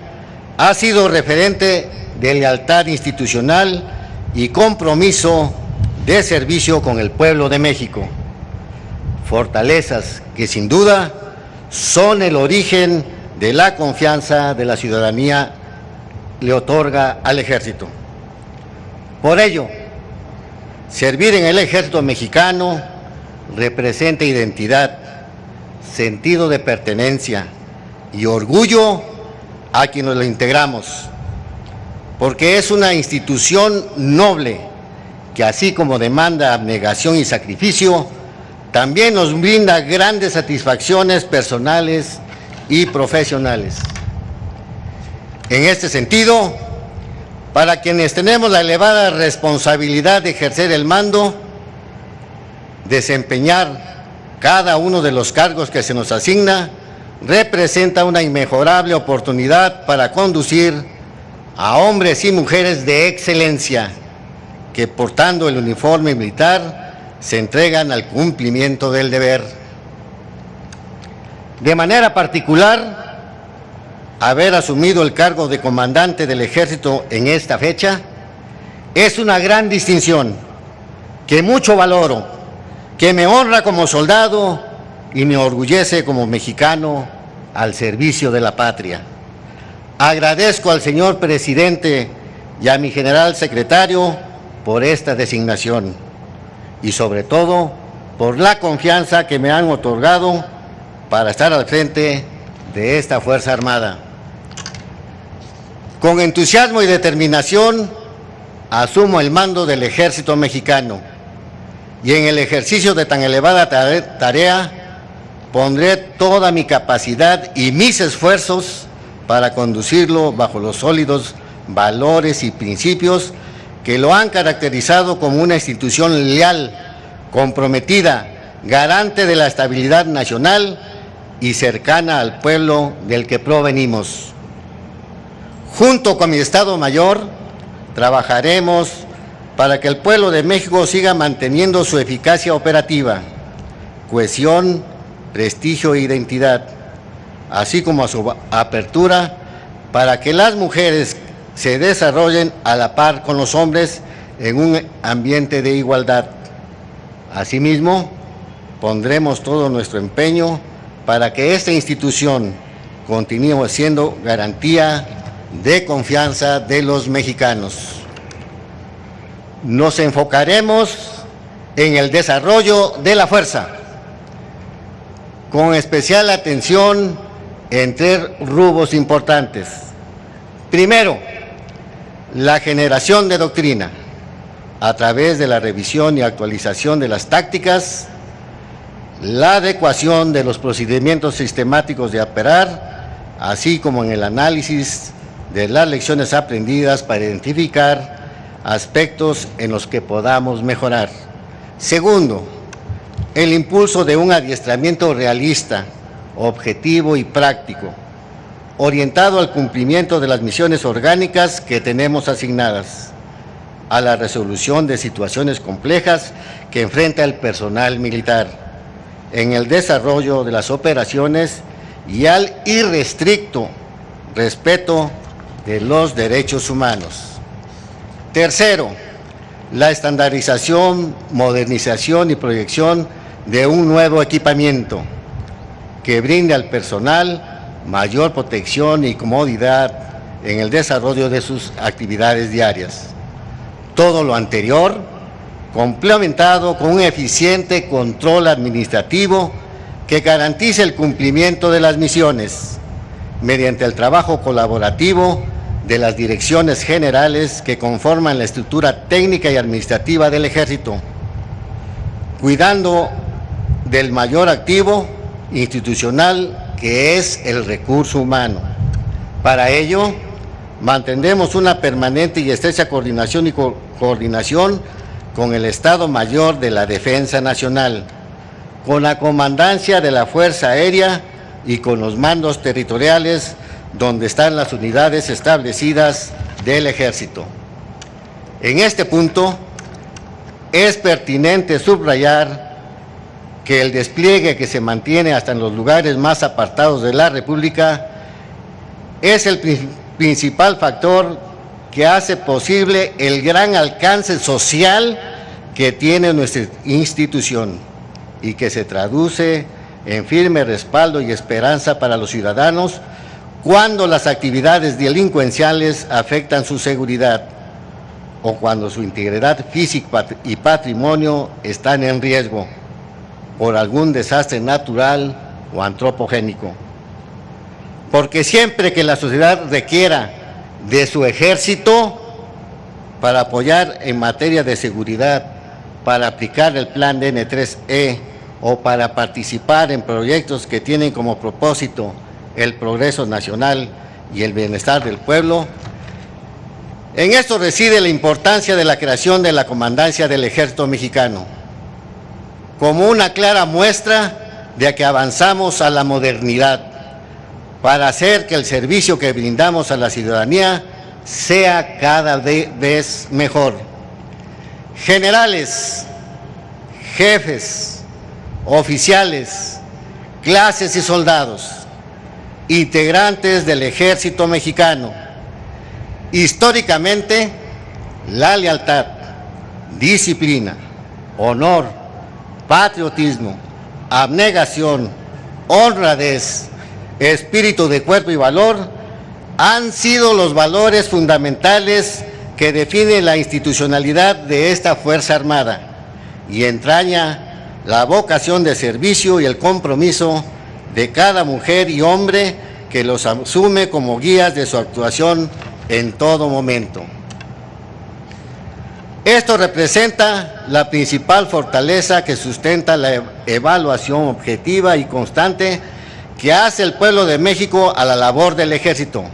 S6: ha sido referente de lealtad institucional y compromiso de servicio con el pueblo de México. Fortalezas que sin duda son el origen de la confianza de la ciudadanía le otorga al Ejército. Por ello, servir en el Ejército Mexicano representa identidad, sentido de pertenencia y orgullo a quienes lo integramos, porque es una institución noble que, así como demanda abnegación y sacrificio, también nos brinda grandes satisfacciones personales y profesionales. En este sentido, para quienes tenemos la elevada responsabilidad de ejercer el mando, desempeñar cada uno de los cargos que se nos asigna, representa una inmejorable oportunidad para conducir a hombres y mujeres de excelencia que, portando el uniforme militar, se entregan al cumplimiento del deber. De manera particular, haber asumido el cargo de comandante del Ejército en esta fecha es una gran distinción que mucho valoro, que me honra como soldado y me orgullece como mexicano al servicio de la patria. Agradezco al señor presidente y a mi general secretario por esta designación y sobre todo por la confianza que me han otorgado para estar al frente de esta Fuerza Armada. Con entusiasmo y determinación asumo el mando del Ejército Mexicano y en el ejercicio de tan elevada tarea pondré toda mi capacidad y mis esfuerzos para conducirlo bajo los sólidos valores y principios que lo han caracterizado como una institución leal, comprometida, garante de la estabilidad nacional y cercana al pueblo del que provenimos. Junto con mi Estado Mayor, trabajaremos para que el pueblo de México siga manteniendo su eficacia operativa, cohesión, prestigio e identidad, así como a su apertura para que las mujeres se desarrollen a la par con los hombres en un ambiente de igualdad. Asimismo, pondremos todo nuestro empeño para que esta institución continúe siendo garantía de confianza de los mexicanos. Nos enfocaremos en el desarrollo de la fuerza, con especial atención en 3 rubros importantes. Primero, la generación de doctrina, a través de la revisión y actualización de las tácticas, la adecuación de los procedimientos sistemáticos de operar, así como en el análisis de las lecciones aprendidas para identificar aspectos en los que podamos mejorar. Segundo, el impulso de un adiestramiento realista, objetivo y práctico, orientado al cumplimiento de las misiones orgánicas que tenemos asignadas, a la resolución de situaciones complejas que enfrenta el personal militar, en el desarrollo de las operaciones y al irrestricto respeto de los derechos humanos. Tercero, la estandarización, modernización y proyección de un nuevo equipamiento que brinde al personal mayor protección y comodidad en el desarrollo de sus actividades diarias. Todo lo anterior complementado con un eficiente control administrativo que garantice el cumplimiento de las misiones mediante el trabajo colaborativo de las direcciones generales que conforman la estructura técnica y administrativa del Ejército, cuidando del mayor activo institucional que es el recurso humano. Para ello, mantendremos una permanente y estrecha coordinación con el Estado Mayor de la Defensa Nacional, con la Comandancia de la Fuerza Aérea y con los mandos territoriales donde están las unidades establecidas del Ejército. En este punto, es pertinente subrayar que el despliegue que se mantiene hasta en los lugares más apartados de la República es el principal factor que hace posible el gran alcance social que tiene nuestra institución y que se traduce en firme respaldo y esperanza para los ciudadanos cuando las actividades delincuenciales afectan su seguridad o cuando su integridad física y patrimonio están en riesgo por algún desastre natural o antropogénico. Porque siempre que la sociedad requiera de su ejército para apoyar en materia de seguridad, para aplicar el plan N3E o para participar en proyectos que tienen como propósito el progreso nacional y el bienestar del pueblo, en esto reside la importancia de la creación de la Comandancia del Ejército Mexicano, como una clara muestra de que avanzamos a la modernidad para hacer que el servicio que brindamos a la ciudadanía sea cada vez mejor. Generales, jefes, oficiales, clases y soldados, integrantes del Ejército Mexicano, históricamente la lealtad, disciplina, honor, patriotismo, abnegación, honradez, espíritu de cuerpo y valor han sido los valores fundamentales que definen la institucionalidad de esta Fuerza Armada y entraña la vocación de servicio y el compromiso de cada mujer y hombre que los asume como guías de su actuación en todo momento. Esto representa la principal fortaleza que sustenta la evaluación objetiva y constante que hace el pueblo de México a la labor del Ejército,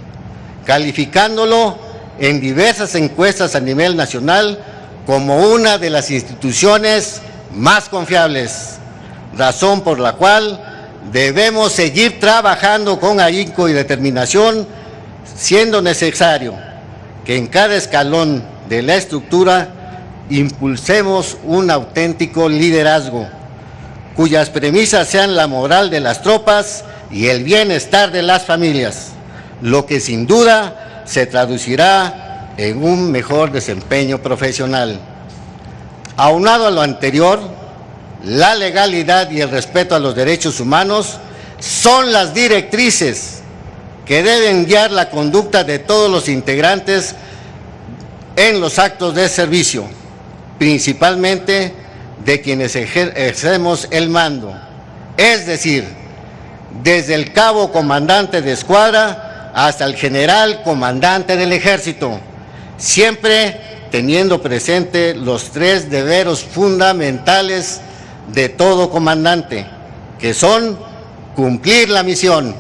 S6: calificándolo en diversas encuestas a nivel nacional como una de las instituciones más confiables, razón por la cual debemos seguir trabajando con ahínco y determinación, siendo necesario que en cada escalón de la estructura impulsemos un auténtico liderazgo, cuyas premisas sean la moral de las tropas y el bienestar de las familias, lo que sin duda se traducirá en un mejor desempeño profesional. Aunado a lo anterior, la legalidad y el respeto a los derechos humanos son las directrices que deben guiar la conducta de todos los integrantes en los actos de servicio, principalmente de quienes ejercemos el mando, es decir, desde el cabo comandante de escuadra hasta el general comandante del ejército, siempre teniendo presente los tres deberes fundamentales de todo comandante, que son cumplir la misión,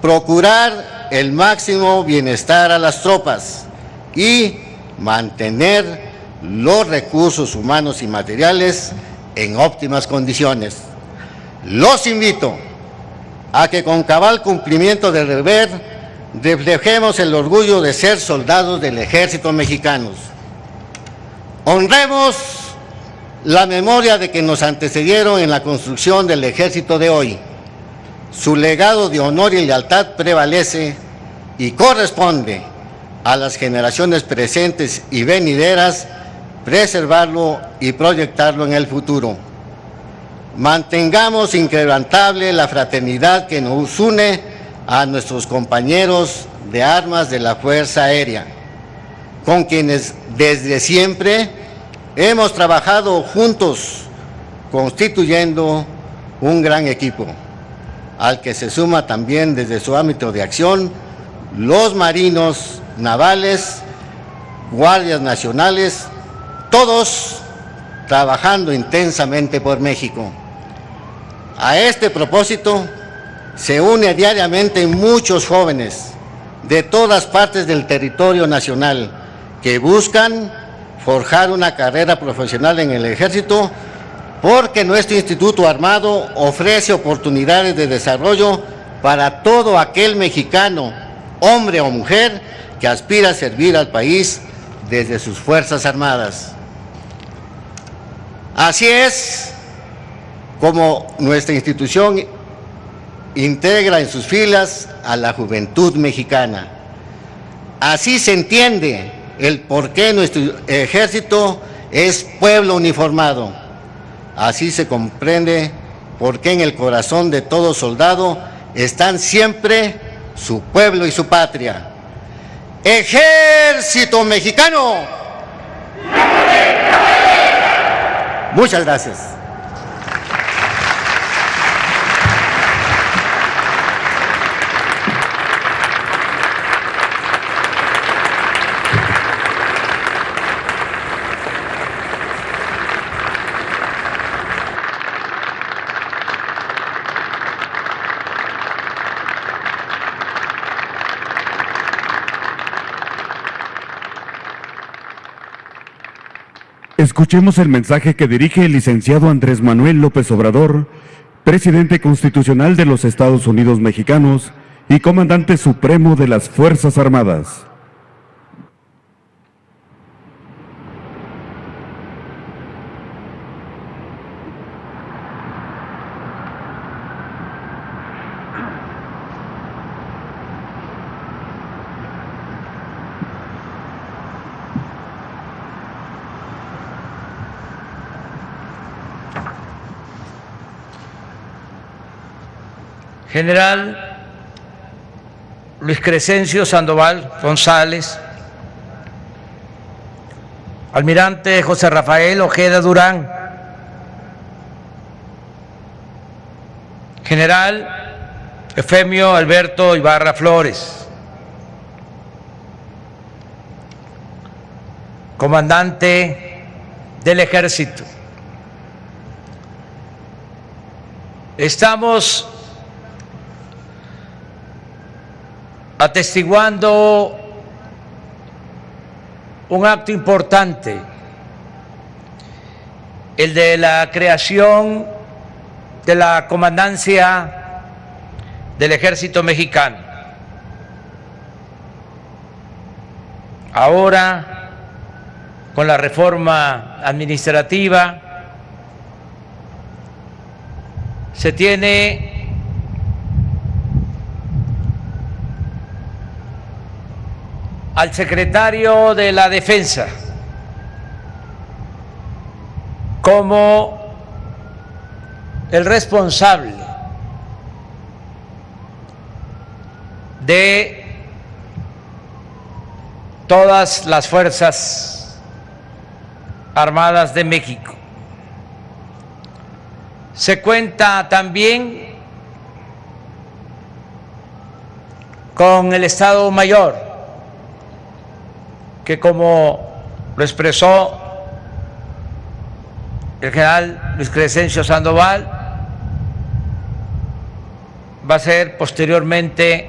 S6: procurar el máximo bienestar a las tropas y mantener los recursos humanos y materiales en óptimas condiciones. Los invito a que con cabal cumplimiento del deber reflejemos el orgullo de ser soldados del Ejército Mexicano. Honremos la memoria de que nos antecedieron en la construcción del Ejército de hoy. Su legado de honor y lealtad prevalece y corresponde a las generaciones presentes y venideras preservarlo y proyectarlo en el futuro. Mantengamos inquebrantable la fraternidad que nos une a nuestros compañeros de armas de la Fuerza Aérea, con quienes desde siempre hemos trabajado juntos, constituyendo un gran equipo, al que se suma también desde su ámbito de acción los marinos navales, guardias nacionales, todos trabajando intensamente por México. A este propósito se une diariamente muchos jóvenes de todas partes del territorio nacional que buscan forjar una carrera profesional en el Ejército, porque nuestro Instituto Armado ofrece oportunidades de desarrollo para todo aquel mexicano, hombre o mujer, que aspira a servir al país desde sus Fuerzas Armadas. Así es como nuestra institución integra en sus filas a la juventud mexicana. Así se entiende el por qué nuestro ejército es pueblo uniformado. Así se comprende por qué en el corazón de todo soldado están siempre su pueblo y su patria. ¡Ejército Mexicano! Muchas gracias.
S1: Escuchemos el mensaje que dirige el licenciado Andrés Manuel López Obrador, presidente constitucional de los Estados Unidos mexicanos y comandante supremo de las Fuerzas Armadas.
S4: General Luis Crescencio Sandoval González, Almirante José Rafael Ojeda Durán, General Efemio Alberto Ibarra Flores, Comandante del Ejército. Estamos atestiguando un acto importante, el de la creación de la Comandancia del Ejército Mexicano. Ahora, con la reforma administrativa, se tiene al secretario de la Defensa como el responsable de todas las Fuerzas Armadas de México. Se cuenta también con el Estado Mayor, que como lo expresó el general Luis Crescencio Sandoval, va a ser posteriormente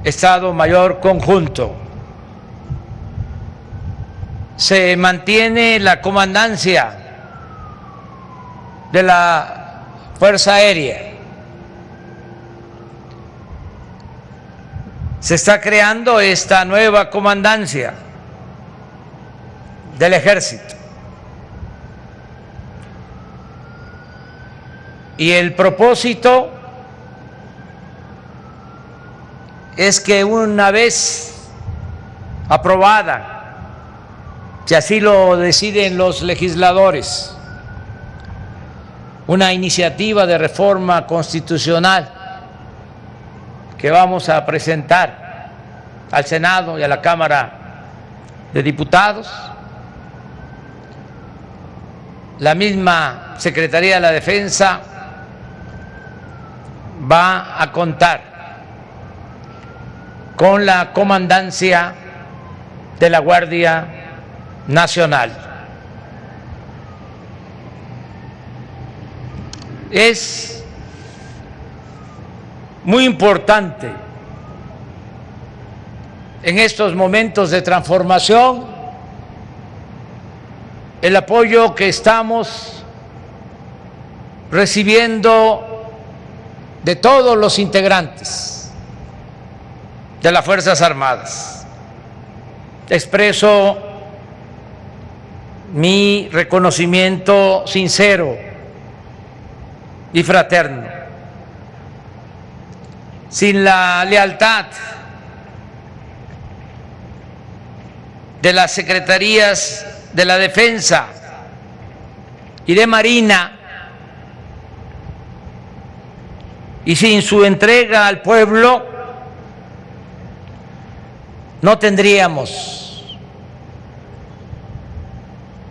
S4: Estado Mayor Conjunto. Se mantiene la comandancia de la Fuerza Aérea. Se está creando esta nueva comandancia del Ejército. Y el propósito es que una vez aprobada, si así lo deciden los legisladores, una iniciativa de reforma constitucional que vamos a presentar al Senado y a la Cámara de Diputados, la misma Secretaría de la Defensa va a contar con la comandancia de la Guardia Nacional. Es muy importante en estos momentos de transformación el apoyo que estamos recibiendo de todos los integrantes de las Fuerzas Armadas. Expreso mi reconocimiento sincero y fraterno. Sin la lealtad de las secretarías de la Defensa y de Marina, y sin su entrega al pueblo, no tendríamos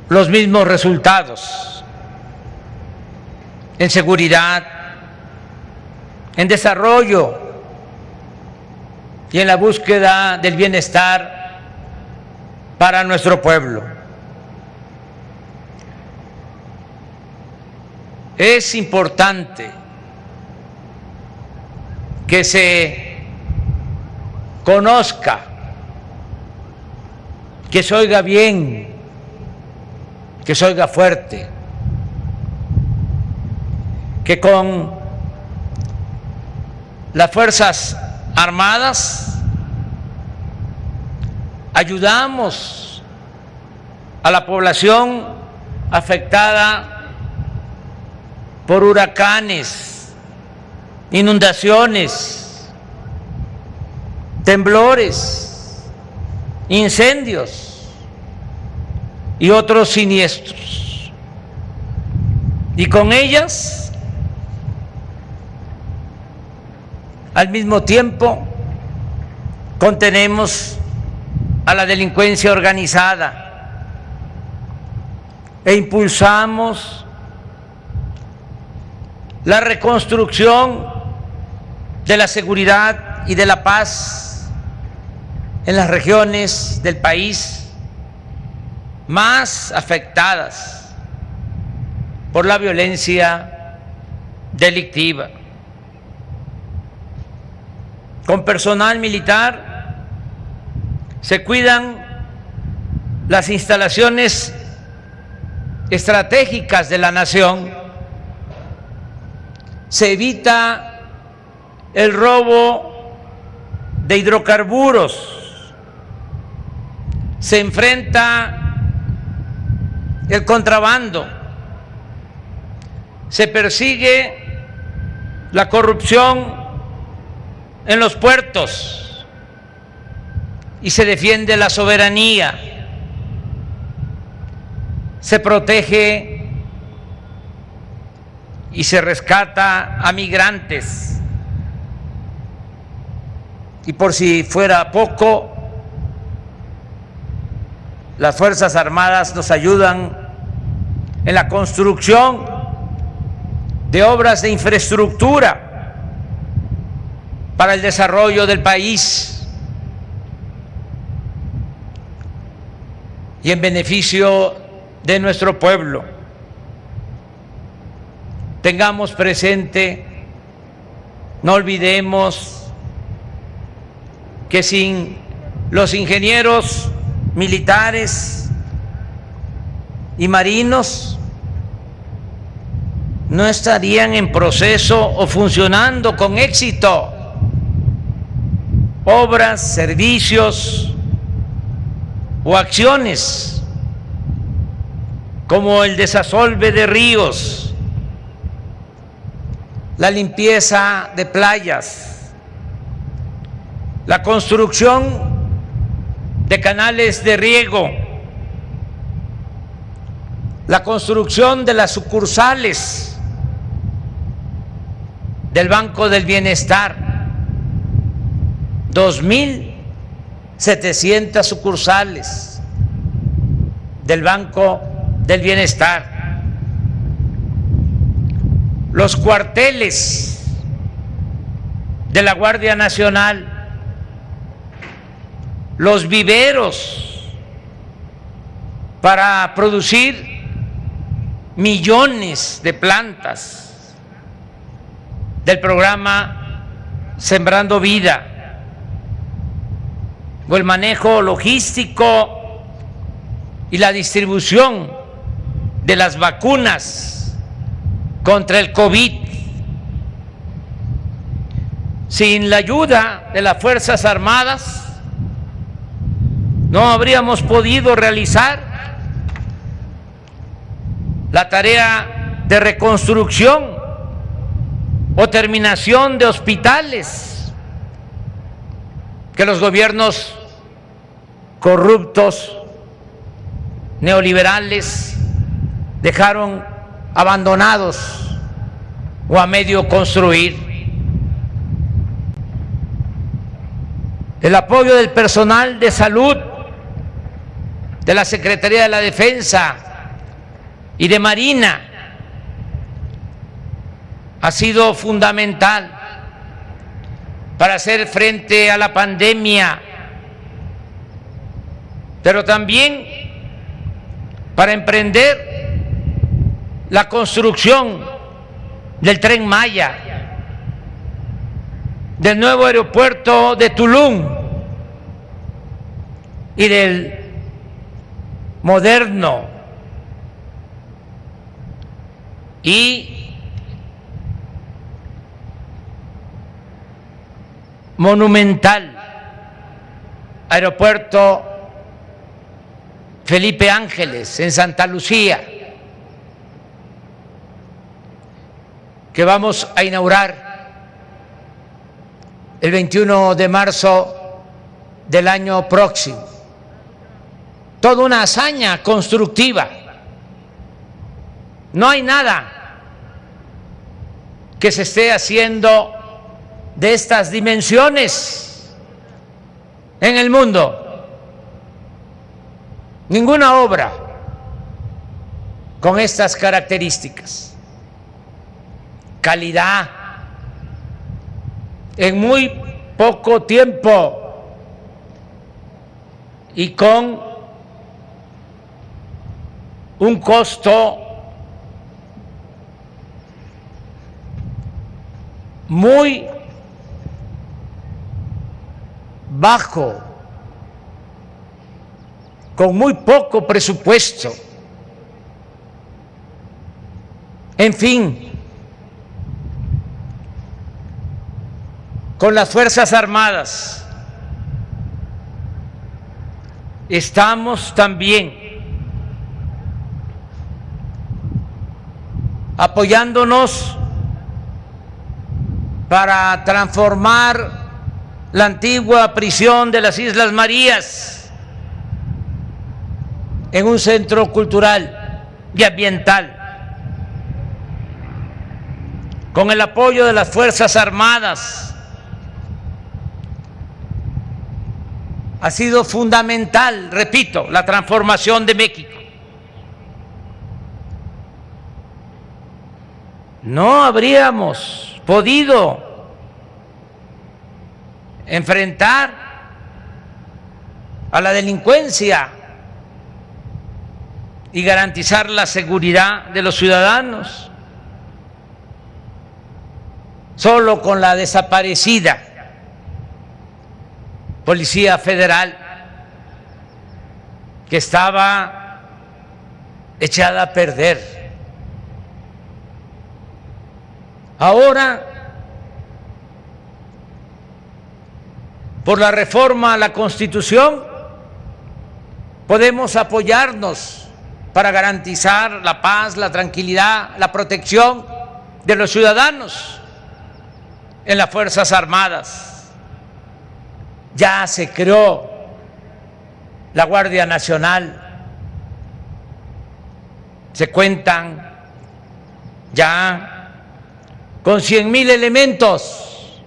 S4: los mismos resultados en seguridad, en desarrollo y en la búsqueda del bienestar para nuestro pueblo. Es importante que se conozca, que se oiga bien, que se oiga fuerte, que con las Fuerzas Armadas ayudamos a la población afectada por huracanes, inundaciones, temblores, incendios y otros siniestros. Y con ellas, al mismo tiempo, contenemos a la delincuencia organizada e impulsamos la reconstrucción de la seguridad y de la paz en las regiones del país más afectadas por la violencia delictiva. Con personal militar se cuidan las instalaciones estratégicas de la nación, se evita el robo de hidrocarburos, se enfrenta el contrabando, se persigue la corrupción en los puertos y se defiende la soberanía, se protege y se rescata a migrantes. Y por si fuera poco, las Fuerzas Armadas nos ayudan en la construcción de obras de infraestructura para el desarrollo del país y en beneficio de nuestro pueblo. Tengamos presente, no olvidemos que sin los ingenieros militares y marinos no estarían en proceso o funcionando con éxito obras, servicios o acciones como el desasolve de ríos, la limpieza de playas, la construcción de canales de riego, la construcción de las sucursales del Banco del Bienestar, 2.700 sucursales del Banco del Bienestar, los cuarteles de la Guardia Nacional, los viveros para producir millones de plantas del programa Sembrando Vida, o el manejo logístico y la distribución de las vacunas contra el COVID. Sin la ayuda de las Fuerzas Armadas no habríamos podido realizar la tarea de reconstrucción o terminación de hospitales que los gobiernos corruptos, neoliberales, dejaron abandonados o a medio construir. El apoyo del personal de salud de la Secretaría de la Defensa y de Marina ha sido fundamental para hacer frente a la pandemia, pero también para emprender la construcción del Tren Maya, del nuevo aeropuerto de Tulum y del moderno y monumental aeropuerto Felipe Ángeles en Santa Lucía, que vamos a inaugurar el 21 de marzo del año próximo. Toda una hazaña constructiva. No hay nada que se esté haciendo de estas dimensiones en el mundo. Ninguna obra con estas características. Calidad en muy poco tiempo y con un costo muy bajo, con muy poco presupuesto. En fin, con las Fuerzas Armadas estamos también apoyándonos para transformar la antigua prisión de las Islas Marías en un centro cultural y ambiental. Con el apoyo de las Fuerzas Armadas ha sido fundamental, repito, la transformación de México. No habríamos podido enfrentar a la delincuencia y garantizar la seguridad de los ciudadanos solo con la desaparecida Policía Federal, que estaba echada a perder. Ahora, por la reforma a la Constitución, podemos apoyarnos para garantizar la paz, la tranquilidad, la protección de los ciudadanos en las Fuerzas Armadas. Ya se creó la Guardia Nacional, se cuentan ya con 100,000 elementos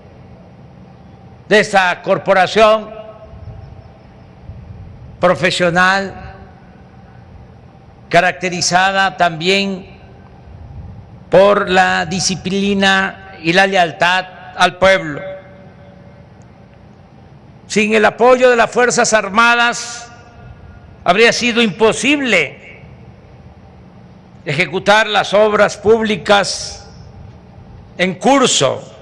S4: de esta corporación profesional, caracterizada también por la disciplina y la lealtad al pueblo. Sin el apoyo de las Fuerzas Armadas habría sido imposible ejecutar las obras públicas en curso.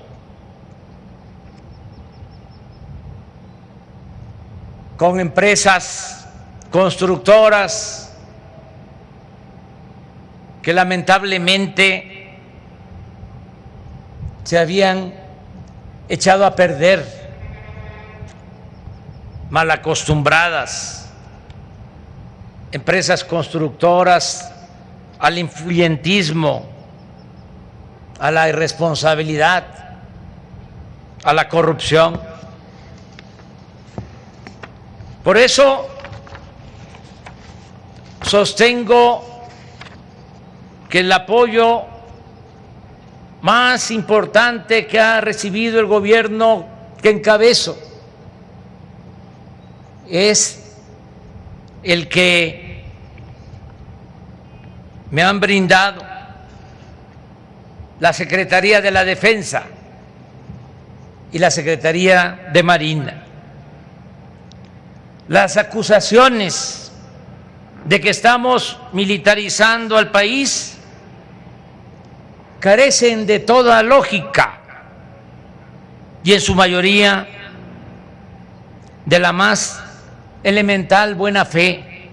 S4: Con empresas constructoras que lamentablemente se habían echado a perder, mal acostumbradas, empresas constructoras al influyentismo, a la irresponsabilidad, a la corrupción. Por eso sostengo que el apoyo más importante que ha recibido el gobierno que encabezo es el que me han brindado la Secretaría de la Defensa y la Secretaría de Marina. Las acusaciones de que estamos militarizando al país carecen de toda lógica y en su mayoría de la más elemental buena fe.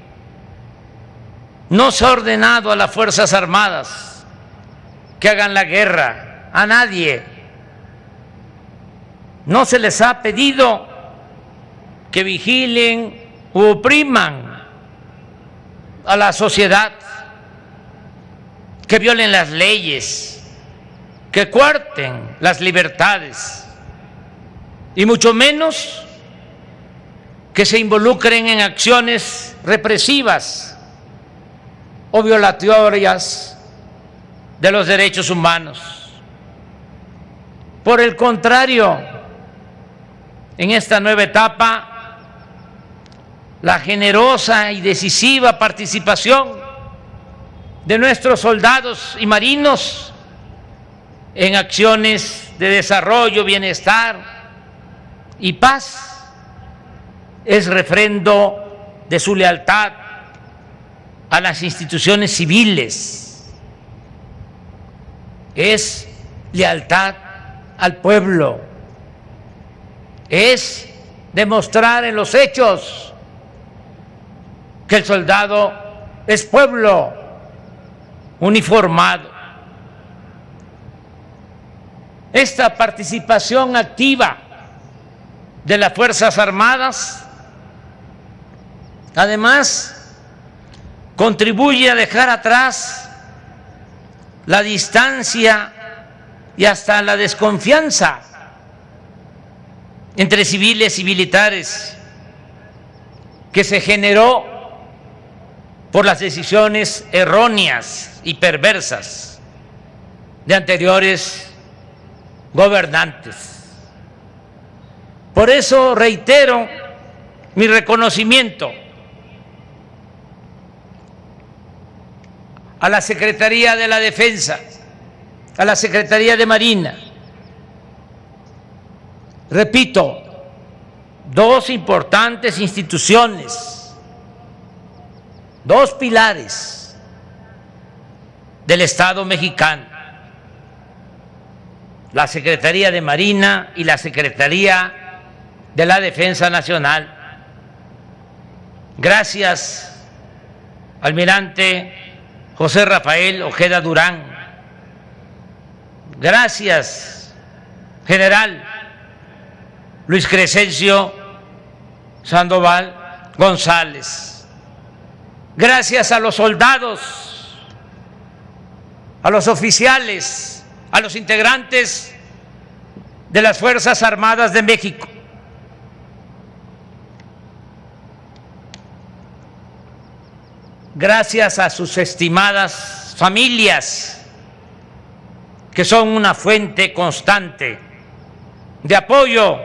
S4: No se ha ordenado a las Fuerzas Armadas que hagan la guerra, a nadie. No se les ha pedido que vigilen u opriman a la sociedad, que violen las leyes, que coarten las libertades, y mucho menos que se involucren en acciones represivas o violatorias de los derechos humanos. Por el contrario, en esta nueva etapa, la generosa y decisiva participación de nuestros soldados y marinos en acciones de desarrollo, bienestar y paz es refrendo de su lealtad a las instituciones civiles, es lealtad al pueblo, es demostrar en los hechos que el soldado es pueblo uniformado. Esta participación activa de las Fuerzas Armadas, además, contribuye a dejar atrás la distancia y hasta la desconfianza entre civiles y militares que se generó por las decisiones erróneas y perversas de anteriores gobernantes. Por eso reitero mi reconocimiento a la Secretaría de la Defensa, a la Secretaría de Marina. Repito, dos importantes instituciones, dos pilares del Estado mexicano, la Secretaría de Marina y la Secretaría de la Defensa Nacional. Gracias, almirante José Rafael Ojeda Durán. Gracias, general Luis Crescencio Sandoval González. Gracias a los soldados, a los oficiales, a los integrantes de las Fuerzas Armadas de México. Gracias a sus estimadas familias, que son una fuente constante de apoyo,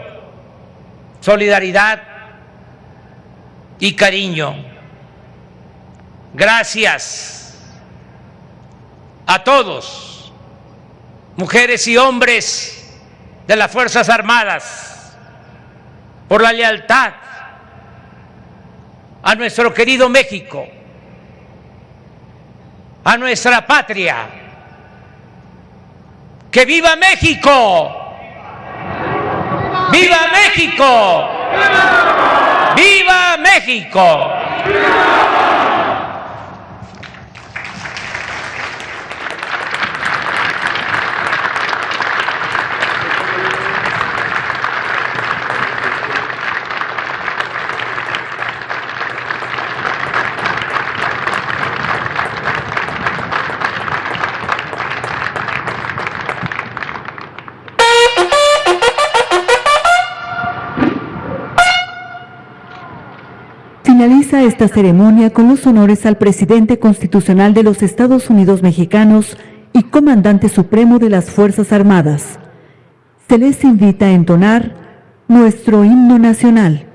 S4: solidaridad y cariño. Gracias a todos, mujeres y hombres de las Fuerzas Armadas, por la lealtad a nuestro querido México, a nuestra patria. ¡Que viva México! ¡Viva México! ¡Viva México!
S2: finaliza esta ceremonia con los honores al presidente constitucional de los Estados Unidos mexicanos y comandante supremo de las Fuerzas Armadas. Se les invita a entonar nuestro himno nacional.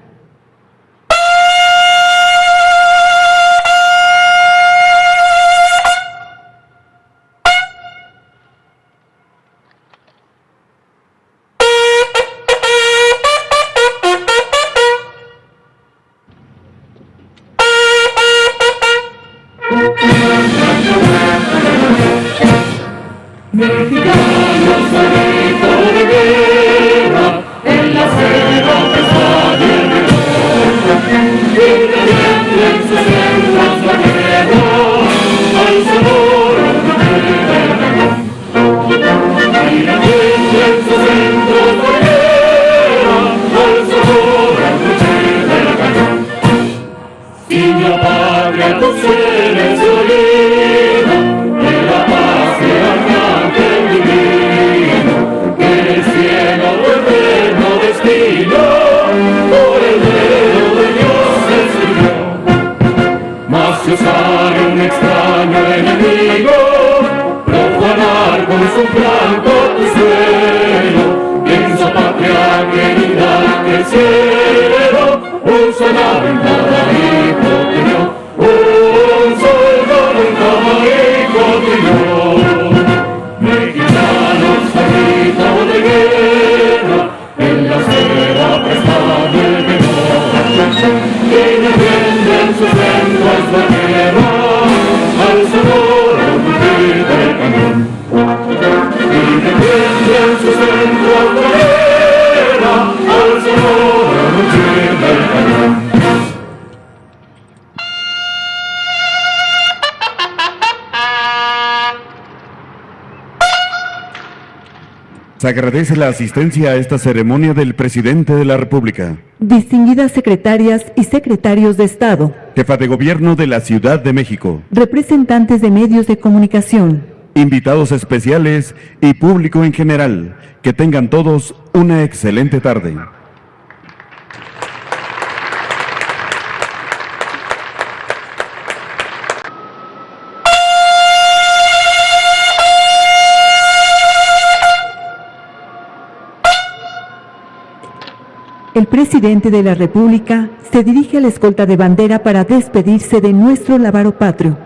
S1: Se agradece la asistencia a esta ceremonia del presidente de la República,
S2: Distinguidas secretarias y secretarios de Estado,
S1: jefa de gobierno de la Ciudad de México,
S2: representantes de medios de comunicación,
S1: invitados especiales y público en general. Que tengan todos una excelente tarde.
S2: El presidente de la República se dirige a la escolta de bandera para despedirse de nuestro lábaro patrio.